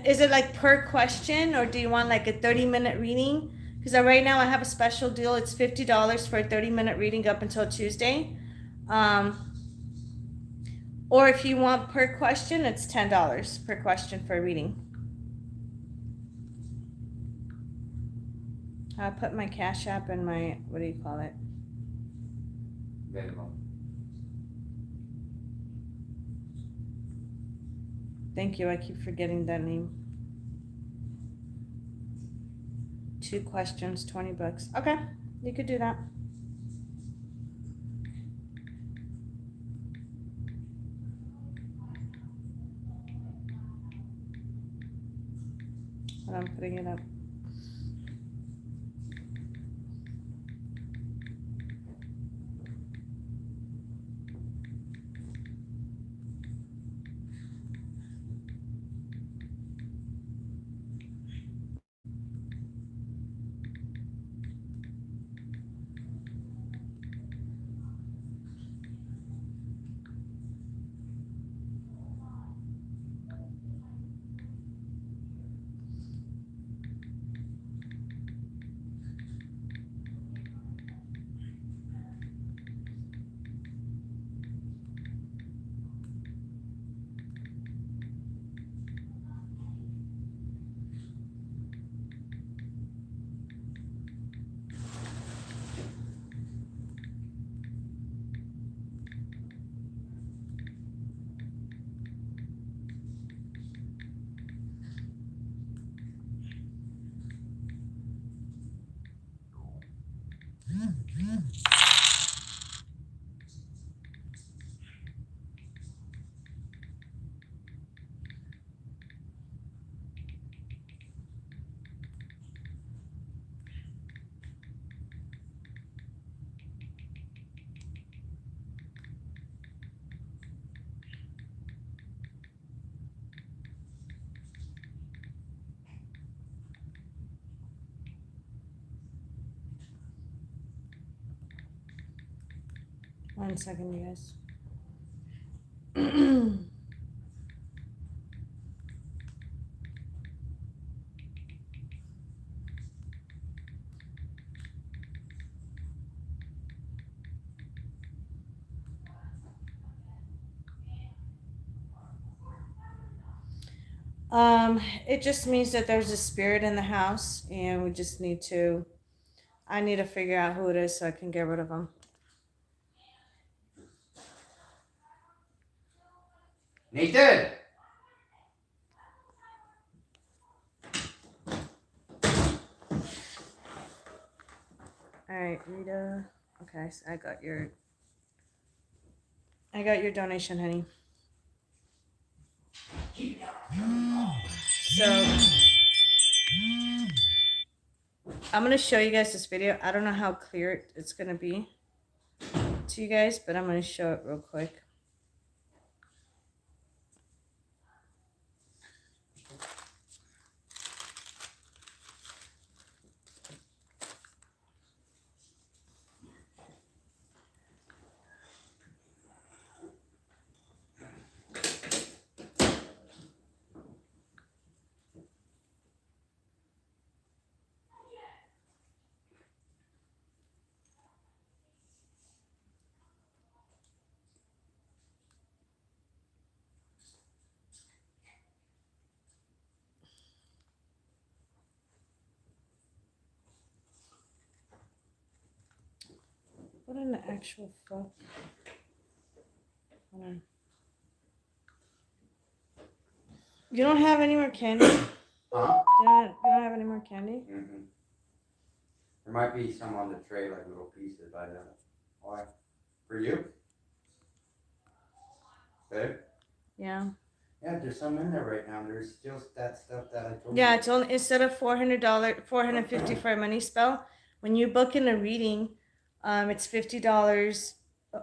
Is it like per question, or do you want like a 30-minute reading? Because right now I have a special deal. It's $50 for a 30-minute reading up until Tuesday. Or if you want per question, it's $10 per question for a reading. I'll put my Cash App and my, what do you call it? Venmo. Thank you. I keep forgetting that name. 2 questions, $20. Okay, you could do that. Hold on, I'm putting it up. 1 second, you guys. It just means that there's a spirit in the house, and we just need to. I need to figure out who it is so I can get rid of them. Nathan! All right, Rita. Okay, so I got your donation, honey. So I'm gonna show you guys this video. I don't know how clear it's gonna be to you guys, but I'm gonna show it real quick. What in the actual fuck? Hold on. You don't have any more candy? Huh? You don't have any more candy? Mm-hmm. There might be some on the tray, like little pieces by then. Why? For you? Babe? Yeah. Yeah, there's some in there right now. There's still that stuff that I told Yeah, you. it's only instead of $450 for a money spell. When you book in a reading, it's $50.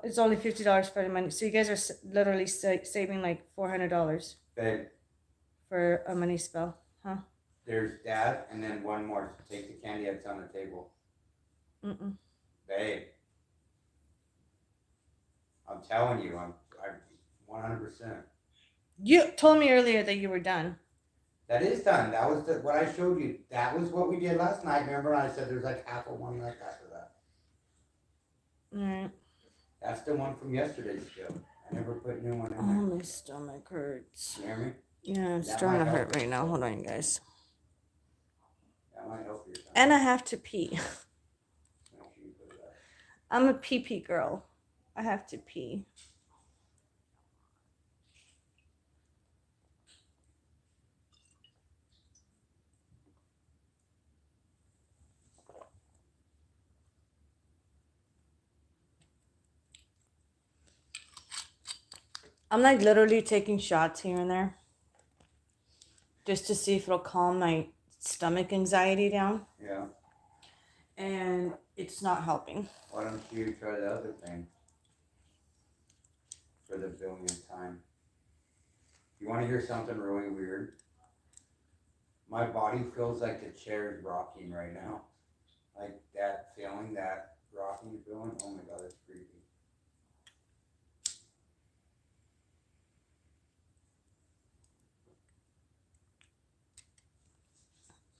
It's only $50 for the money. So you guys are literally saving like $400 Babe, for a money spell, huh? there's that, and then one more. Take the candy that's on the table. Babe, I'm telling you, I'm 100%. You told me earlier that you were done. That is done. That was what I showed you. That was what we did last night. Remember, I said there's like half of one left after that. All right. That's the one from yesterday still. I never put new one in Oh, there. my stomach hurts. You hear me? Yeah, it's That starting to might hurt help. right now. Hold on, you guys. That might help you. And I have to pee. No, you put it up. I'm a pee girl. I have to pee. I'm like literally taking shots here and there just to see if it'll calm my stomach anxiety down. Yeah. And it's not helping. Why don't you try the other thing for the billionth time? You want to hear something really weird? My body feels like the chair is rocking right now. Like that feeling, that rocking feeling. Oh my god, that's creepy.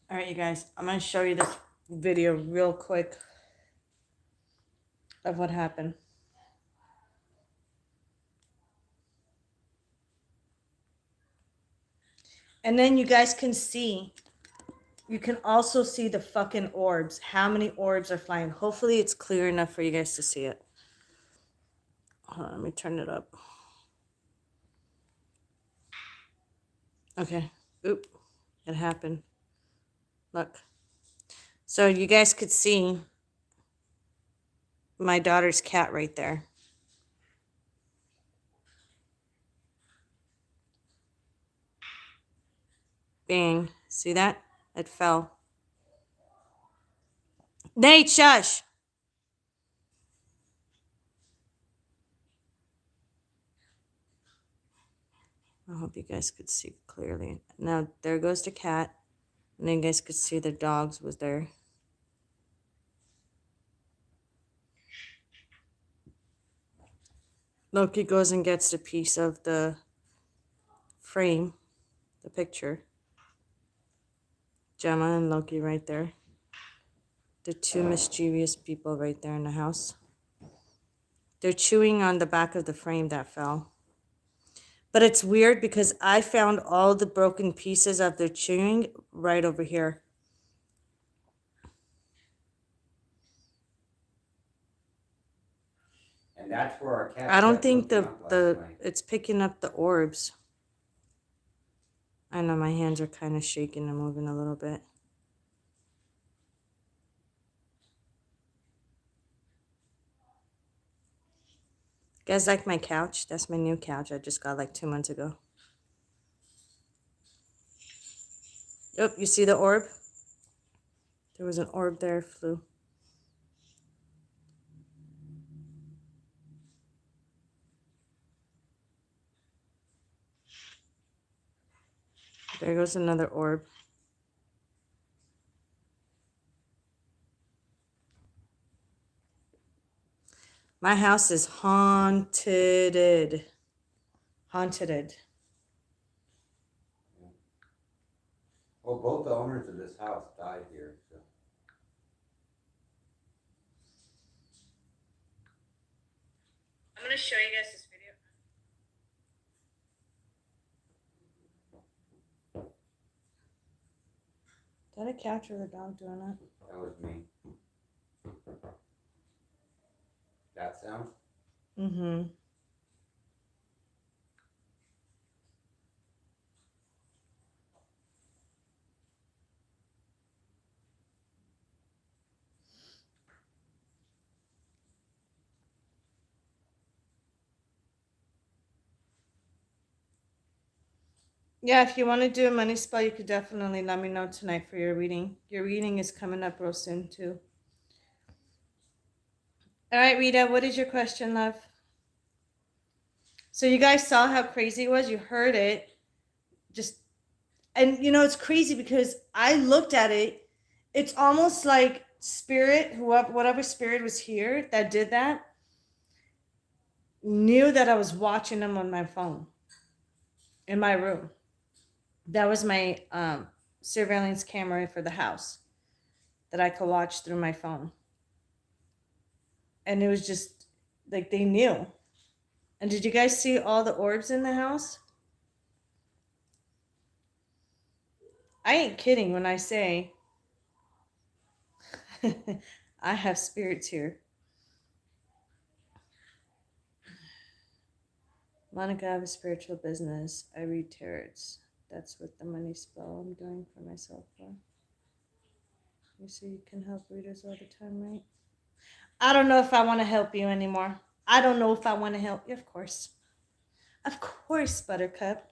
All right, you guys, I'm going to show you this video real quick of what happened. And then you guys can see, you can also see the fucking orbs. How many orbs are flying? Hopefully it's clear enough for you guys to see it. Hold on, let me turn it up. Okay. Oop. It happened. Look. So you guys could see my daughter's cat right there. Bang. See that? It fell. Nate, shush! I hope you guys could see clearly. Now, there goes the cat. And then you guys could see the dogs was there. Loki goes and gets the piece of the frame, the picture. Gemma and Loki right there. The two mischievous people right there in the house. They're chewing on the back of the frame that fell. But it's weird because I found all the broken pieces of their chewing right over here. And that's where our cat I don't kept think looking up last night. it's picking up the orbs. I know my hands are kind of shaking and moving a little bit. You guys like my couch? That's my new couch I just got like 2 months ago. Oh, you see the orb? There was an orb there, flew. There goes another orb. My house is haunted. Haunted. Well, both the owners of this house died here, so. I'm going to show you guys this video. Is that a couch or the dog doing that? That was me. That sound? Mm-hmm. Yeah, if you want to do a money spell, you could definitely let me know tonight for your reading. Your reading is coming up real soon, too. All right, Rita, what is your question, love? So you guys saw how crazy it was? You heard it. And it's crazy because I looked at it. It's almost like spirit, whatever spirit was here that did that, knew that I was watching them on my phone in my room. That was my surveillance camera for the house that I could watch through my phone. And it was just like they knew. And did you guys see all the orbs in the house? I ain't kidding when I say I have spirits here. Monica, I have a spiritual business. I read tarots. That's what the money spell I'm doing for myself for. You see, you can help readers all the time, right? I don't know if I want to help you anymore. I don't know if I want to help you. Of course. Of course, Buttercup.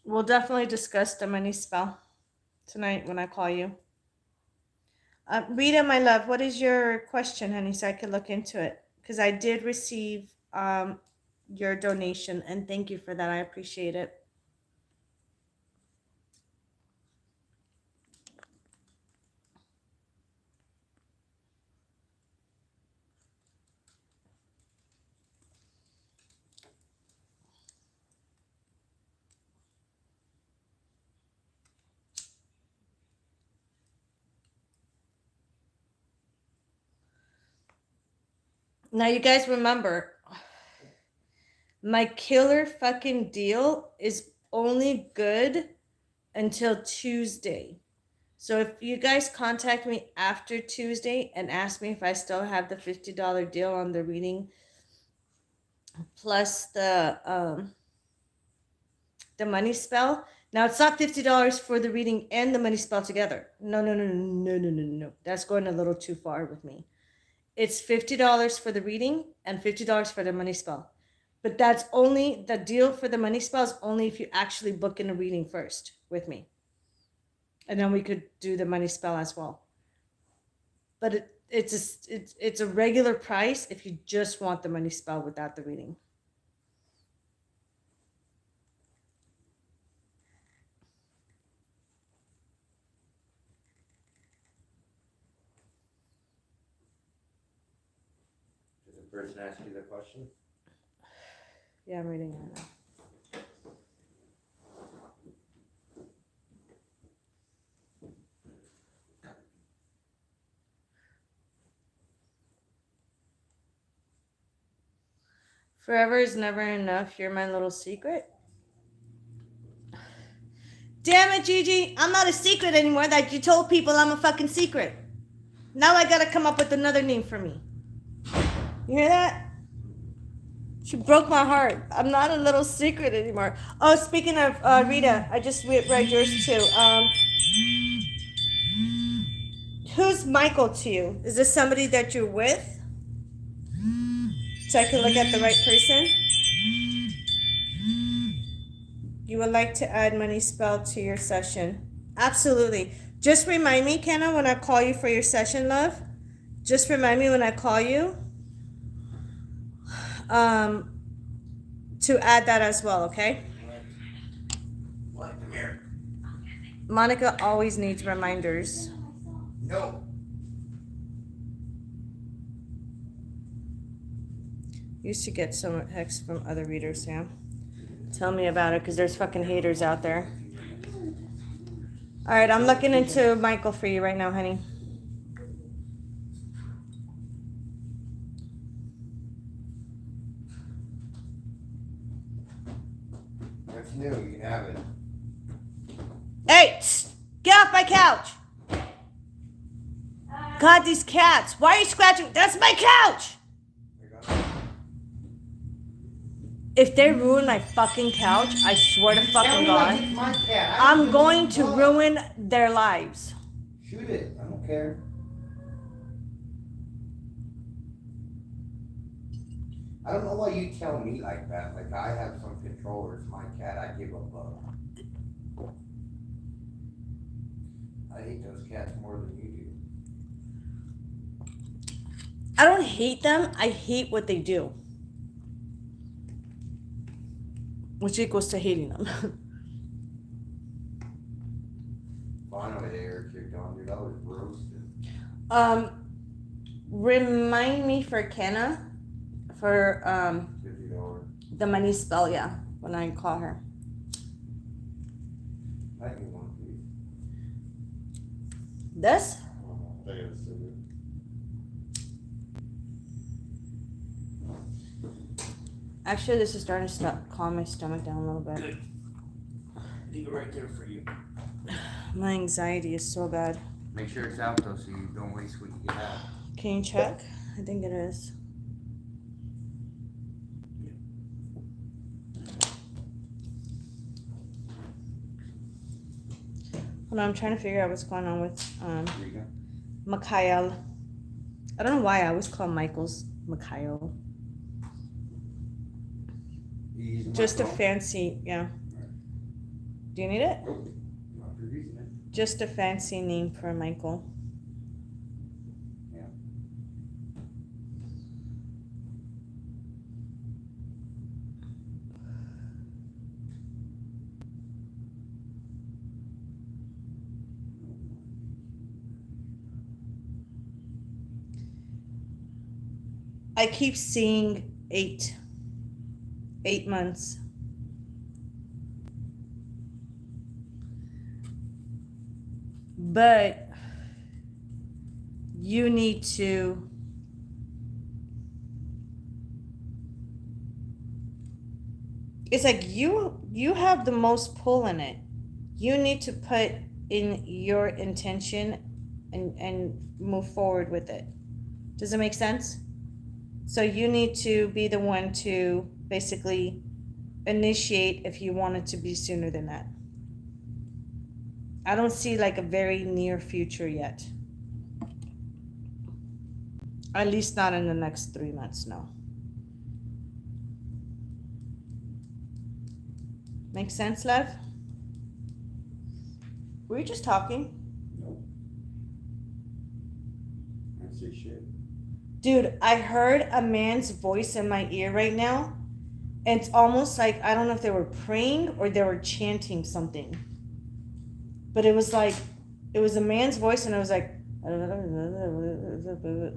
We'll definitely discuss the money spell tonight when I call you. Rita, my love, what is your question, honey, so I can look into it? Because I did receive your donation, and thank you for that. I appreciate it. Now, you guys remember, my killer fucking deal is only good until Tuesday. So if you guys contact me after Tuesday and ask me if I still have the $50 deal on the reading plus the money spell. Now it's not $50 for the reading and the money spell together. No. That's going a little too far with me. It's $50 for the reading and $50 for the money spell. But that's only the deal for the money spell is only if you actually book in a reading first with me. And then we could do the money spell as well. But it's a regular price if you just want the money spell without the reading. person ask you the question? Yeah, I'm reading it right now. Forever is never enough. You're my little secret. Damn it, Gigi. I'm not a secret anymore that you told people I'm a fucking secret. Now I gotta come up with another name for me. You hear that? She broke my heart. I'm not a little secret anymore. Oh, speaking of Rita, I just read yours too. Who's Michael to you? Is this somebody that you're with? So I can look at the right person? You would like to add money spell to your session. Absolutely. Just remind me, Kenna, when I call you for your session, love. Just remind me when I call you to add that as well, okay? What? Come here. Monica always needs reminders. No. Used to get some texts from other readers, Sam. Tell me about it, because there's fucking haters out there. All right, I'm looking into Michael for you right now, honey. That's new. You can have it. Hey, get off my couch. God, these cats. Why are you scratching? That's my couch. If they ruin my fucking couch, I swear to fucking God, It's my cat. I'm going to ruin their lives. Shoot it. I don't care. I don't know why you tell me like that. Like I have some control. It's my cat. I give a fuck. I hate those cats more than you do. I don't hate them. I hate what they do. Which equals to hating them. Finally, they were kicked on, dude. I was roasted. Remind me for Kenna for $50. the money spell, yeah, when I call her. I can one, please. This? They gotta send it. Actually, this is starting to calm my stomach down a little bit. Good. Leave it right there for you. My anxiety is so bad. Make sure it's out though, so you don't waste what you get out. Can you check? I think it is. Hold on, I'm trying to figure out what's going on with Here you go. Mikhail. I don't know why I always call Michael's Mikhail. You using my Just a phone? fancy, yeah. Do you need it? Nope. Not for using it. Just a fancy name for Michael. Yeah. I keep seeing 8 months. But you need to it's like you have the most pull in it. You need to put in your intention and move forward with it. Does it make sense? So you need to be the one to basically initiate if you want it to be sooner than that. I don't see like a very near future yet. At least not in the next 3 months, no. Make sense, love? Were you just talking? Nope. I don't see shit. Dude, I heard a man's voice in my ear right now. And it's almost like, I don't know if they were praying or they were chanting something. But it was like, it was a man's voice and it was like,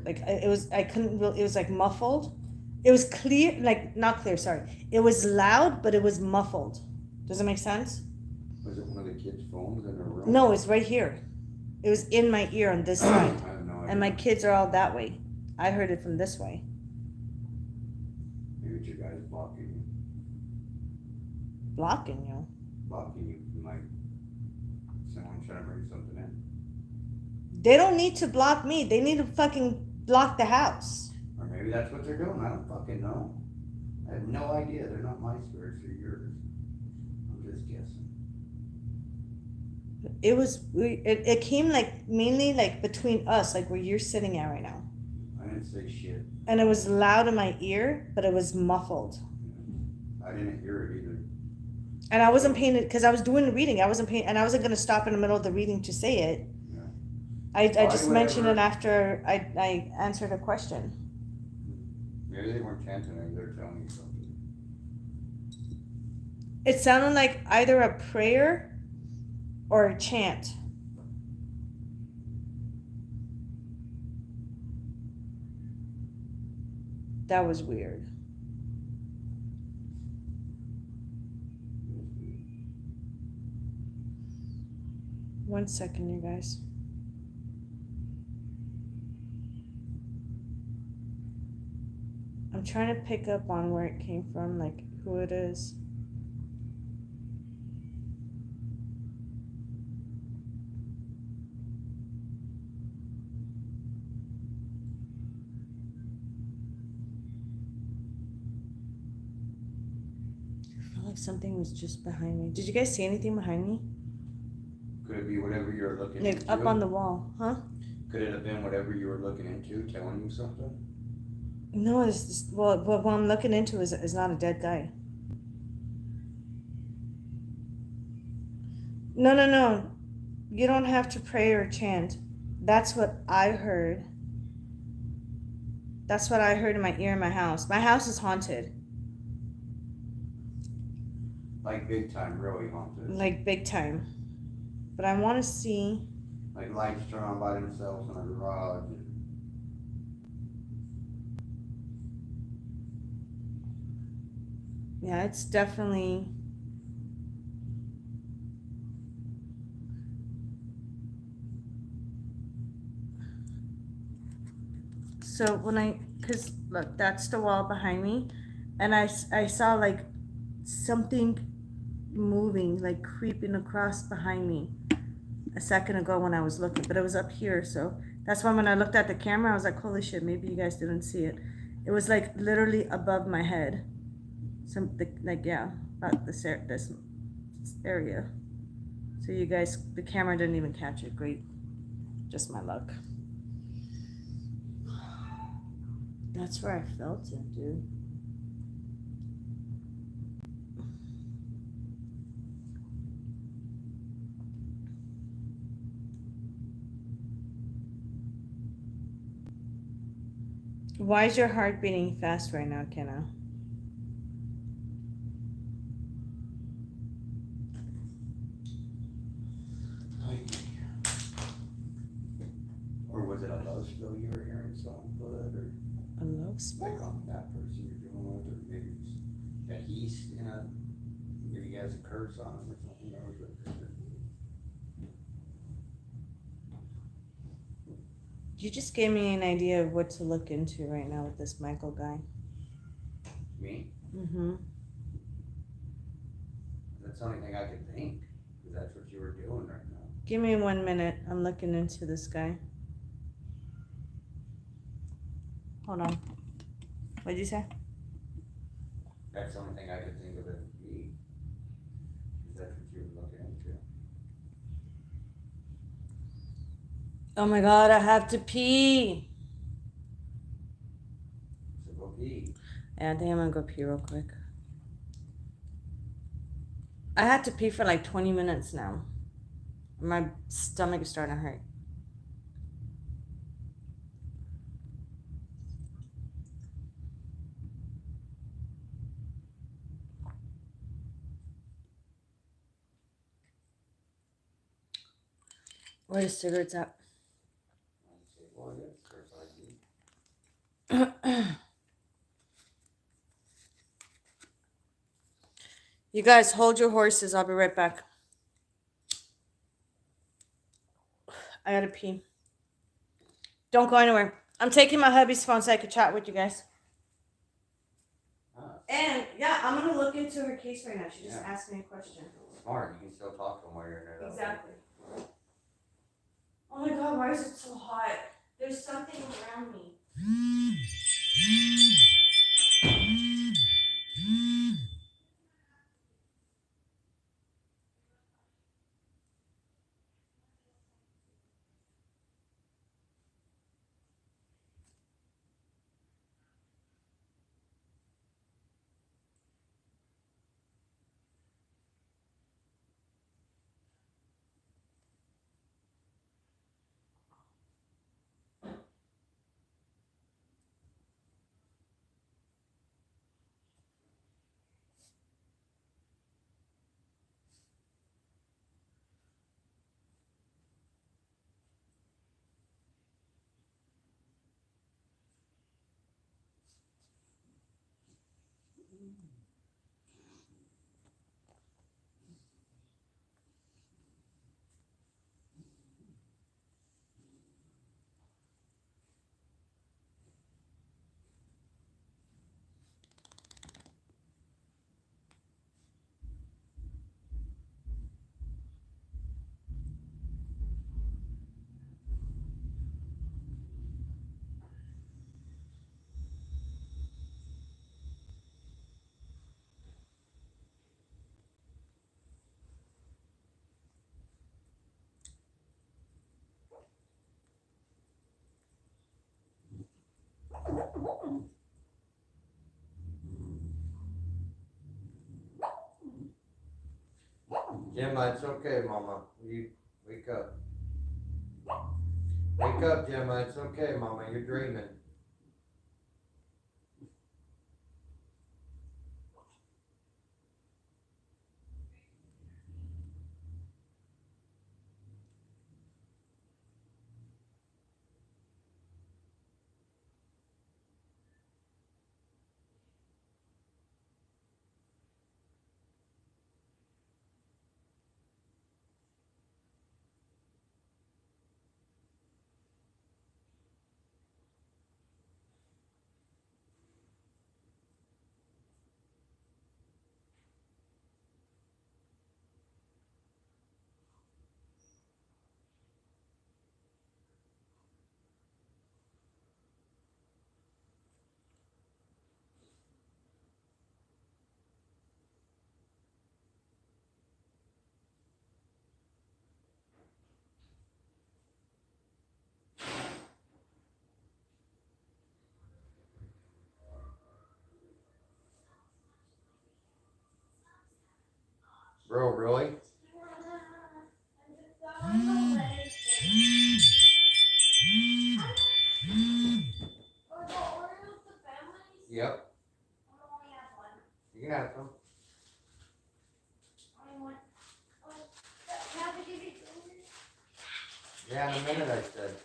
like it was. I couldn't. It was like muffled. It was clear, like not clear. Sorry, it was loud, but it was muffled. Does it make sense? Was it one of the kids' phones in their room? No, it's right here. It was in my ear on this side, I have no idea. and my kids are all that way. I heard it from this way. Maybe it's your guys blocking you. Blocking you. Blocking you from like someone trying to bring something in. They don't need to block me. They need to fucking block the house. Or maybe that's what they're doing. I don't fucking know. I have no idea. They're not my spirits, they're yours. I'm just guessing. It was. It came like mainly like between us, like where you're sitting at right now. I didn't say shit. And it was loud in my ear, but it was muffled. I didn't hear it either. And I wasn't paying it because I was doing the reading. I wasn't paying, and I wasn't gonna stop in the middle of the reading to say it. Yeah. I just Why, mentioned it whatever. after I answered a question. Maybe they weren't chanting it, they're telling you something. It sounded like either a prayer or a chant. That was weird. One second, you guys. I'm trying to pick up on where it came from, like who it is. I felt like something was just behind me. Did you guys see anything behind me? Could it be whatever you're looking Like into? up on the wall, huh? Could it have been whatever you were looking into telling you something? No, what I'm looking into is not a dead guy. No. You don't have to pray or chant. That's what I heard. That's what I heard in my ear in my house. My house is haunted. Like big time, really haunted. Like big time. But I want to see. Like lights turn on by themselves in a garage. Yeah, it's definitely. So because look, that's the wall behind me, and I saw like something moving, like creeping across behind me a second ago when I was looking, but it was up here, so that's why when I looked at the camera, I was like, holy shit, maybe you guys didn't see it. It was like literally above my head. Something like, yeah, about this area. So you guys, the camera didn't even catch it. Great. Just my luck. That's where I felt it, dude. Why is your heart beating fast right now, Kenna? Or was it a love spell you were hearing something good, or A love spell? like on that person you're dealing with, or maybe it's that he's maybe he has a curse on him or something, or was it? You just gave me an idea of what to look into right now with this Michael guy. Me? Mm-hmm. That's the only thing I could think, because that's what you were doing right now. Give me 1 minute. I'm looking into this guy. Hold on. What'd you say? That's the only thing I could think of it would be, because that's what you were looking into. Oh my god, I have to pee. So go pee. Yeah, I think I'm gonna go pee real quick. I had to pee for like 20 minutes now. My stomach is starting to hurt. Where are the cigarettes at? You guys hold your horses. I'll be right back. I gotta pee. Don't go anywhere. I'm taking my hubby's phone so I could chat with you guys. And yeah, I'm gonna look into her case right now. She just asked me a question. Smart. You can still talk to them while you're in there. Exactly. Oh my god, why is it so hot? There's something around me. Gemma, it's okay, Mama. You wake up. Wake up, Gemma. It's okay, Mama. You're dreaming. Bro, really? Yep. You can have some. Yeah, in a minute, I said.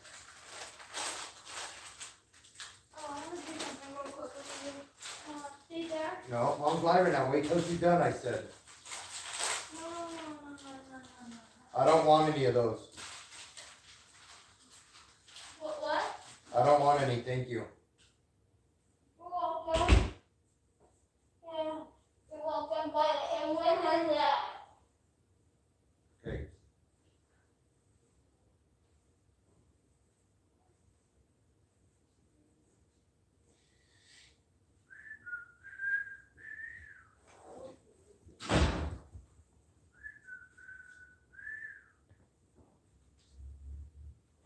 Stay there. No, Mom's live right now. Wait till she's done, I said. No. I don't want any of those. What? I don't want any, thank you. You're welcome. Yeah, you're welcome, but and when was that? Okay.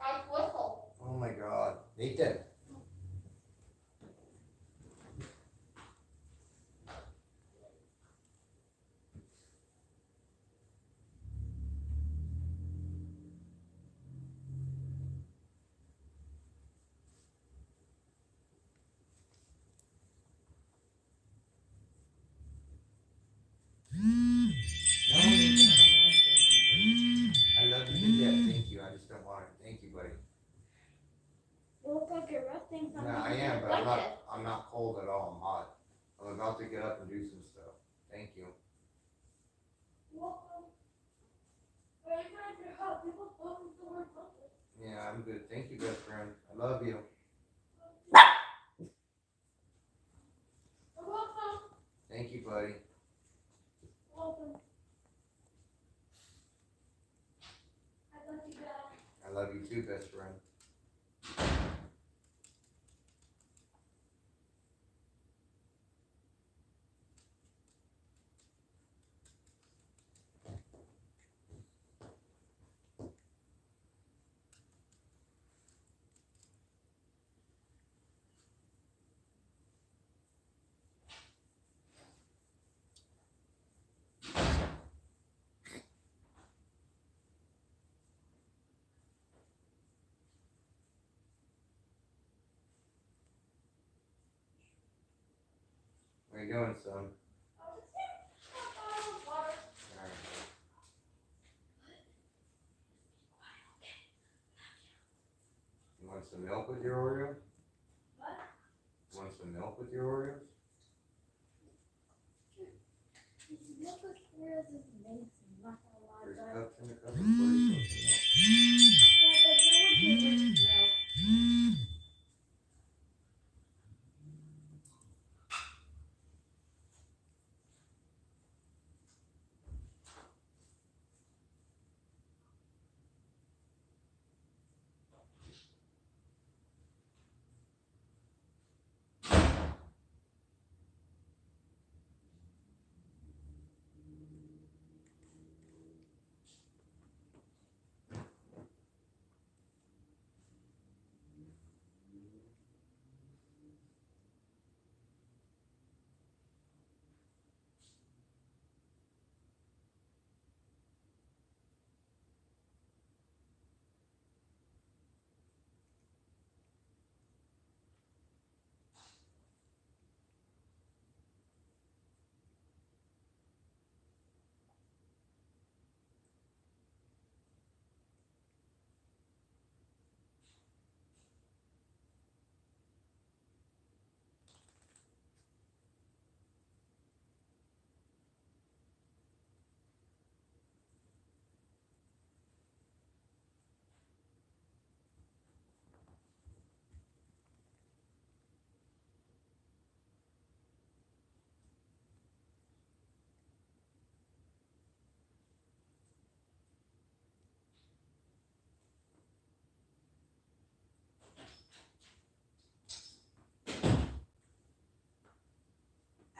Nice whistle. Oh my God. Nathan. No, Nathan, I don't want it. Thank you, buddy. I love you to death. Thank you. I just don't want it. Thank you, buddy. You look like you're resting from No, I am, but I'm not cold at all. I'm hot. I'm about to get up and do some stuff. Thank you. Welcome. Are you trying to help people spoken to the word something? Yeah, I'm good. Thank you, best friend. I love you. You're welcome. Thank you, buddy. Welcome. I love you guys. I love you too, best friend. Where you going, son? I'll just get a bottle of water. Alright. You want some milk with your Oreos? What? You want some milk with your Oreos? Milk with cereals is amazing. Not gonna lie, There's but cups in the cupboard for you. yeah, but there would be rich milk.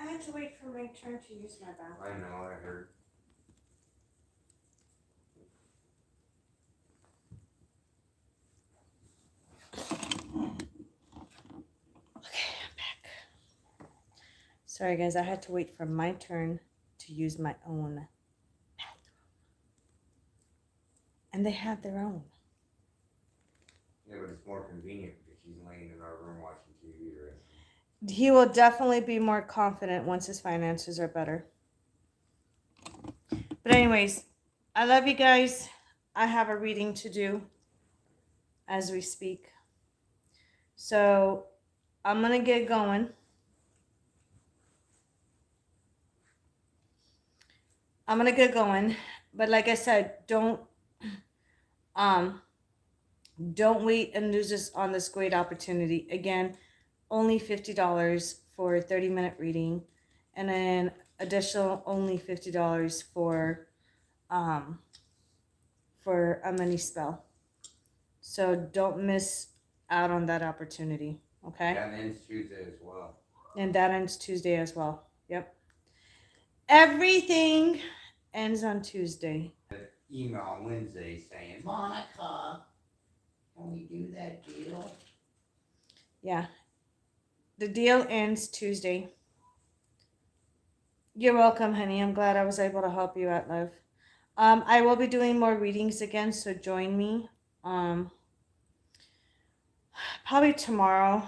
I had to wait for my turn to use my bathroom. I know, I heard. Okay, I'm back. Sorry guys, I had to wait for my turn to use my own bathroom. And they have their own. Yeah, but it's more convenient because she's laying in our room watching TV, right? He will definitely be more confident once his finances are better. But anyways, I love you guys. I have a reading to do as we speak. So I'm going to get going. But like I said, don't wait and lose this on this great opportunity. Again, only $50 for a 30-minute reading, and then additional only $50 for a mini spell. So don't miss out on that opportunity. Okay. That ends Tuesday as well. And that ends Tuesday as well. Yep. Everything ends on Tuesday. Email on Wednesday saying, Monica, can we do that deal? Yeah. The deal ends Tuesday. You're welcome, honey. I'm glad I was able to help you out, love. I will be doing more readings again, so join me. Probably tomorrow.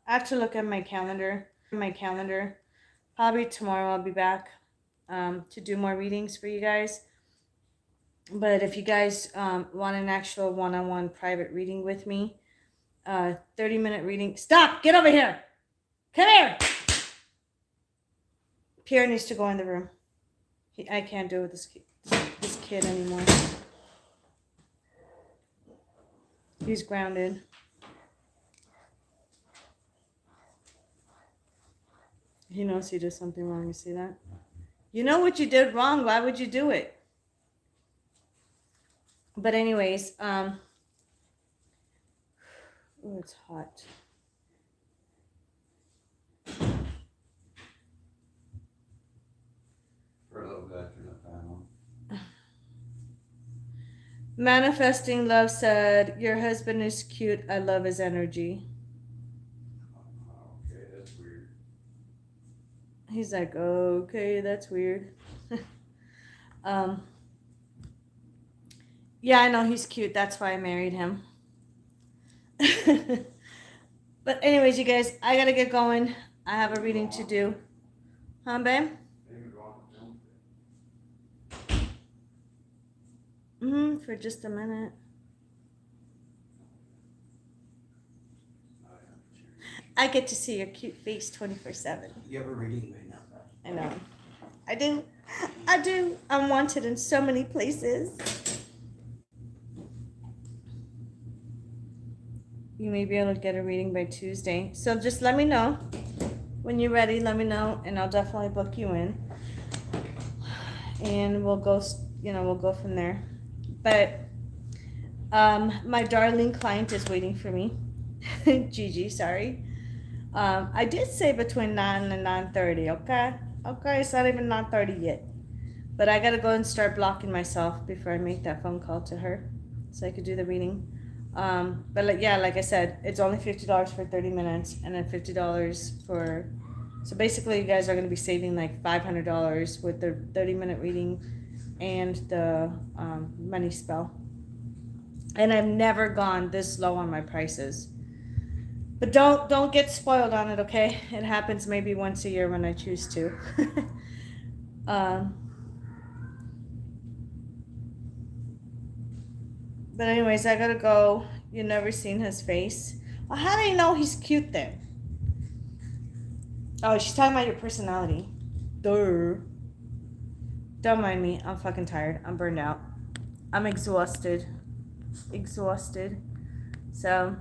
I have to look at my calendar. Probably tomorrow I'll be back to do more readings for you guys. But if you guys want an actual one-on-one private reading with me, 30-minute reading. Stop! Get over here! Come here! Pierre needs to go in the room. I can't do it with this kid anymore. He's grounded. He knows he did something wrong. You see that? You know what you did wrong. Why would you do it? But anyways, oh, it's hot. For a little bit, turn the fan on. Manifesting Love said, your husband is cute. I love his energy. Okay, that's weird. He's like, okay, that's weird. Yeah, I know he's cute. That's why I married him. But anyways, you guys, I gotta get going. I have a reading to do. Huh, babe? For just a minute. I get to see your cute face 24/7. You have a reading right now. I know. I do. I do. I'm wanted in so many places. You may be able to get a reading by Tuesday. So just let me know. When you're ready, let me know, and I'll definitely book you in. And we'll go, we'll go from there. But my darling client is waiting for me. Gigi, sorry. I did say between 9 and 9:30, okay? Okay, it's not even 9:30 yet. But I gotta go and start blocking myself before I make that phone call to her so I could do the reading. But like I said, it's only $50 for 30 minutes and then $50 for, so basically you guys are gonna be saving like $500 with the 30-minute reading and the money spell. And I've never gone this low on my prices. But don't get spoiled on it, okay? It happens maybe once a year when I choose to. But anyways, I gotta go. You've never seen his face. Well, how do you know he's cute then? Oh, she's talking about your personality. Duh. Don't mind me. I'm fucking tired. I'm burned out. I'm exhausted. So,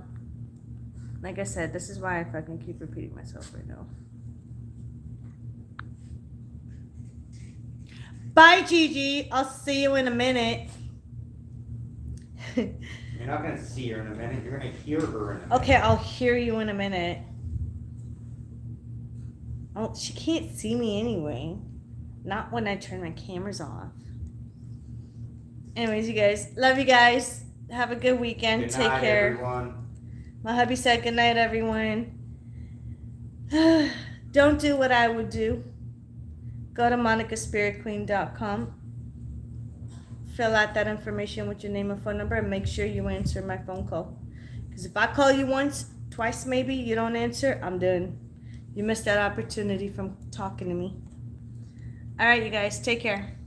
like I said, this is why I fucking keep repeating myself right now. Bye, Gigi. I'll see you in a minute. You're not gonna see her in a minute. You're gonna hear her in a minute. Okay, I'll hear you in a minute. Oh, she can't see me anyway. Not when I turn my cameras off. Anyways, you guys. Love you guys. Have a good weekend. Good Take night, care. everyone. My hubby said good night, everyone. Don't do what I would do. Go to monicaspiritqueen143. Fill out that information with your name and phone number and make sure you answer my phone call. Because if I call you once, twice maybe, you don't answer, I'm done. You missed that opportunity from talking to me. All right, you guys, take care.